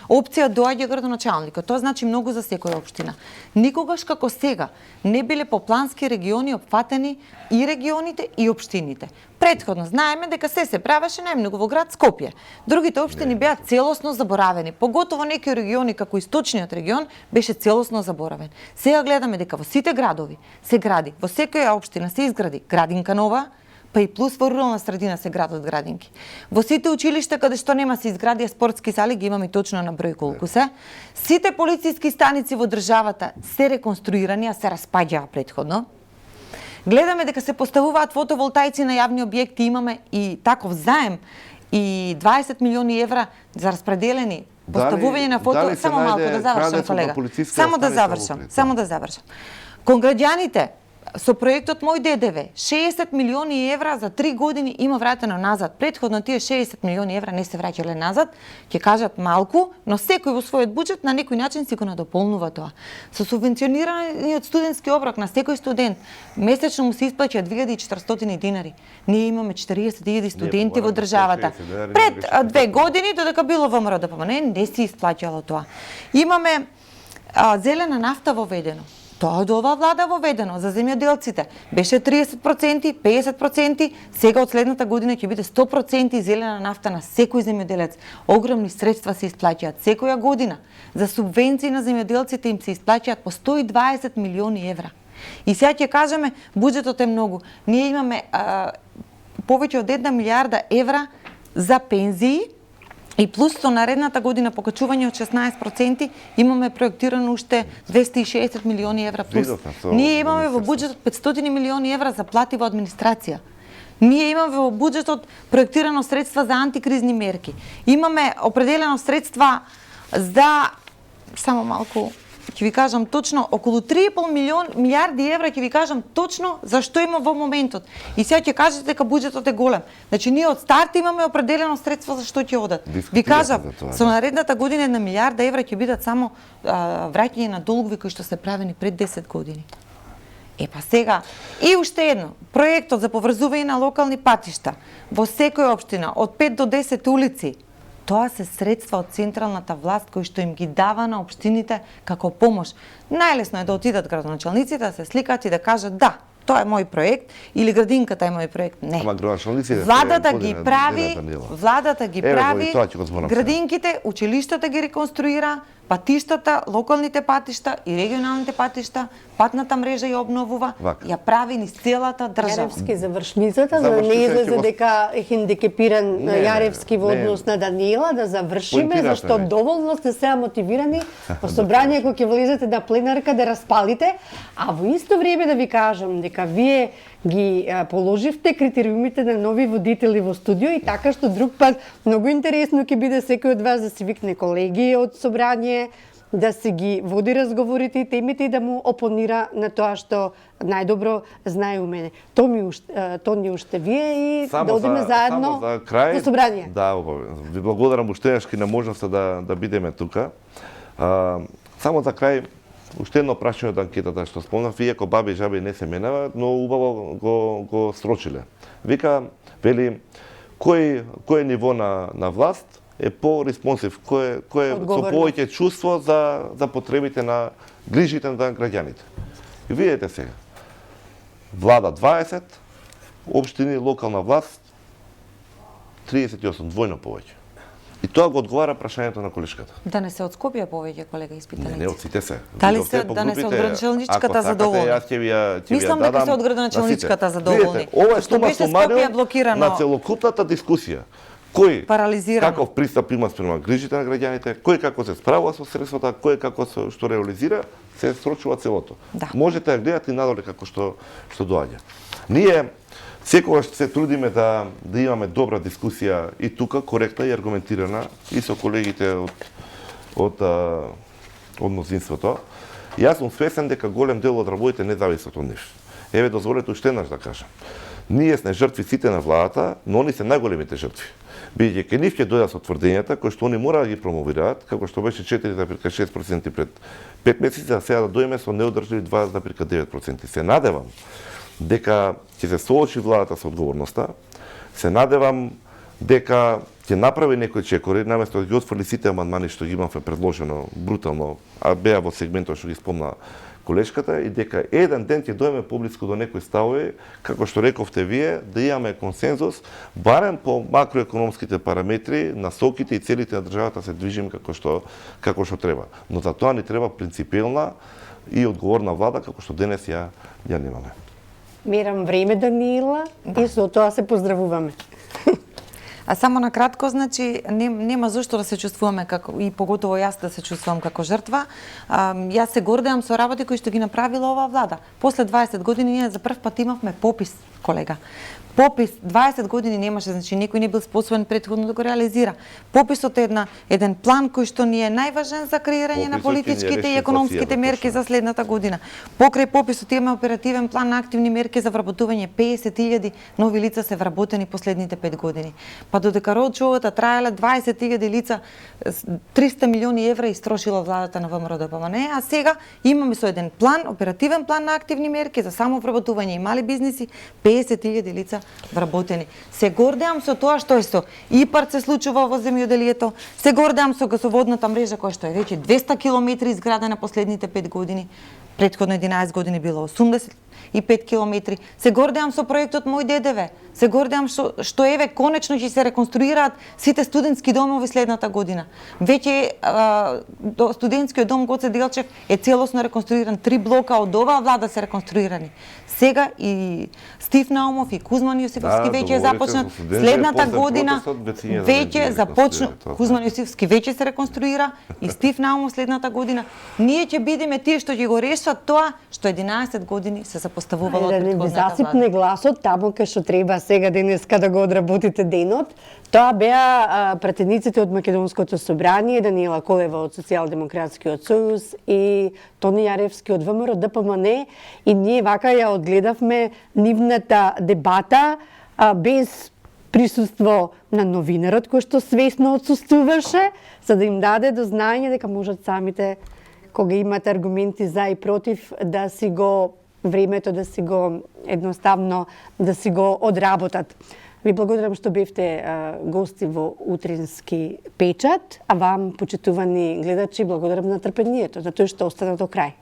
опција доаѓа градоначалникот. Тоа значи многу за секоја општина. Никогаш како сега не биле по плански региони опфатени и регионите и општините. Претходно знаеме дека се правеше најмногу во град Скопје. Другите општини беа целосно заборавени, поготово некои региони како источниот регион беше целосно заборавен. Сега гледаме дека во сите градови се гради, во секоја општина се изгради градинка нова, па и плюс во рурална средина се градат градинки. Во сите училишта каде што нема се изградија спортски сали, ги имаме точно на број колку се. Сите полициски станици во државата се реконструирани, а се распаѓаа претходно. Гледаме дека се поставуваат фотоволтаици на јавни објекти, имаме и таков заем и 20 милиони евра за распределени поставување на фото. Само малку да завршам, колега. Само да завршам. Кон граѓаните со проектот Мој ДДВ 60 милиони евра за 3 години има вратено назад. Претходно тие 60 милиони евра не се враќале назад, ќе кажат малку, но секој во својот буџет на некој начин си го надополнува тоа. Со субвенционираниот студентски оброк на секој студент месечно му се исплаќа 2400 динари. Ние имаме 40.000 студенти во државата. Пред 2 години додека било ВМРО ДПМН не се исплаќало тоа. Имаме зелена нафта воведено. Тоа од оваа влада воведено за земјоделците. Беше 30%, 50%, сега од следната година ќе биде 100% зелена нафта на секој земјоделец. Огромни средства се исплаќаат секоја година. За субвенции на земјоделците им се исплаќаат по 120 милиони евра. И сега ќе кажеме, буџетот е многу. Ние имаме повеќе од 1 милијарда евра за пензии, и плюс со наредната година покачување од 16% имаме проектирано уште 260 милиони евра плюс. Ние имаме во буџетот 500 милиони евра за плати во администрација. Ние имаме во буџетот проектирано средства за антикризни мерки. Имаме определено средства за само малку ќе ви кажам точно, околу 3,5 милијарди евра ќе ви кажам точно за што има во моментот. И сега ќе кажете дека буџетот е голем. Значи ние од старт имаме определено средство за што ќе одат. Ви кажав, со наредната година 1 милијарда евра ќе бидат само враќање на долгови кои што се правени пред 10 години. Па сега, и уште едно, проектот за поврзување на локални патишта во секоја општина од 5 до 10 улици. Тоа се средства од централната власт кои што им ги дава на општините како помош. Најлесно е да отидат градоначалниците, да се сликаат и да кажат да, тоа е мој проект или градинката е мој проект. Не. Владата ги прави, градинките, училиштата ги реконструира, патиштата, локалните патишта и регионалните патишта, патната мрежа ја обновува, Вака. ја прави низ целата држава. Јаревски завршницата, за да не излезе дека е хендикепиран Јаревски во однос на Даниела, да завршиме, Поинтирате зашто ме. доволно сте сега мотивирани во собрание кога ќе влезете на пленарка да распалите, а во исто време да ви кажам дека вие ги положивте критериумите на нови водители во студио и така што друг пат многу интересно ќе биде секој од вас да се викне колеги од собрание, да се ги води разговорите и темите и да му опонира на тоа што најдобро знае у мене. То ни уште вие и да одиме заедно за крај, во собрание. Да, ви благодарам уште еднаш на можноста да бидеме тука. Само за крај, уште едно прашање од анкетата што спомнав, иако баби и жаби не се менава, но убаво го срочиле. Вика, вели, кој ниво на власт е по-респонсив, кој е со повеќе чувство за потребите на грижите на граѓаните. И видите сега, влада 20, општини, локална власт 38, двојно повеќе. И тоа го одговара прашањето на колешката. Да не се од Скопје повеќе колега испитаници. Не, од се. Дали се да не се од градоначалничката задоволни? Јас ќе ја Мислам дека се од градоначалничката задоволни. Ова е Што беше Скопје блокирано на целокупната дискусија. Кој парализирано. Каков пристап има спрема грижите на граѓаните, кој како се справува со средствата, кој како што реализира, се срочува целото. Да. Можете да гледате надоле како што доаѓа. Ние секогаш се трудиме да имаме добра дискусија и тука, коректна и аргументирана, и со колегите од мнозинството. Јас сум свесен дека голем дел од работите не зависат од нив. Еве, дозволете уште еднаш да кажам. Ние сме жртви сите на владата, но они се најголемите жртви. Бидејќи ке нив ќе дојдат со тврдењата кои што они мора да ги промовираат, како што беше 4,6% пред 5 месеци, а сега да дојме со неодржливи 2,9%. Се надевам дека ќе се соочи владата со одговорноста, се надевам дека ќе направи некои чекори, наместо да ги отфрли сите амандмани што ги имавме предложено брутално, а беа во сегментот што ги спомна колешката, и дека еден ден ќе дојме поблиску до некои ставови, како што рековте вие, да имаме консензус, барем по макроекономските параметри, насоките и целите на државата се движиме како што треба. Но за тоа ни треба принципиелна и одговорна влада, како што денес ја немаме. Мерам време, Даниела, и со тоа се поздравуваме. А само на кратко, значи, нема зошто да се чувствуваме како, и поготово јас да се чувствувам како жртва. Јас се гордеам со работи кои што ги направила оваа влада. После 20 години ние за прв пат имавме попис, колега. Попис 20 години немаше, значи некој не бил способен претходно да го реализира. Пописот е еден план кој што ни е најважен за креирање на политичките и економските мерки за следната година. Покрај пописот имаме оперативен план на активни мерки за вработување. 50.000 нови лица се вработени последните 5 години. Па додека рочовата траеле 20.000 лица, 300 милиони евра истрошила владата на ВМРО ДПМН, а сега имаме со еден план, оперативен план на активни мерки за само вработување и мали бизниси, 50.000 лица вработени. Се гордеам со тоа што е со ИПАРД се случува во земјоделието, се гордеам со гасоводната мрежа која што е веќе 200 километри изградена последните 5 години. Предходно 11 години било 85 километри. Се гордеам со проектот Мој ДДВ. Се гордеам што еве конечно ќе се реконструираат сите студентски домови следната година. Веќе студентскиот дом Гоце Делчев е целосно реконструиран, 3 блока од оваа влада се реконструирани. Сега и Стив Наумов и Кузман Јосифовски веќе започнат следната година, веќе започна Кузман Јосифовски веќе се реконструира и Стив Наумов следната година. Ние ќе бидеме тие што ќе го решат тоа што 11 години се запоставувало од предходната влада. Да не ви засипне влада. гласот таму кај што треба сега денеска да го одработите денот. Тоа беа пратениците од Македонското собрание, Даниела Колева од Социјалдемократскиот сојуз и Тони Јаревски од ВМРО ДПМН, и ние вака ја одгледавме нивната дебата без присуство на новинарот кој што свесно отсуствуваше, за да им даде до знаење дека можат самите, кога имат аргументи за и против, да си го времето, да си го едноставно да си го одработат. Ви благодарам што бевте гости во утрински печат, а вам, почитувани гледачи, благодарам на трпението, за тоа што остана до крај.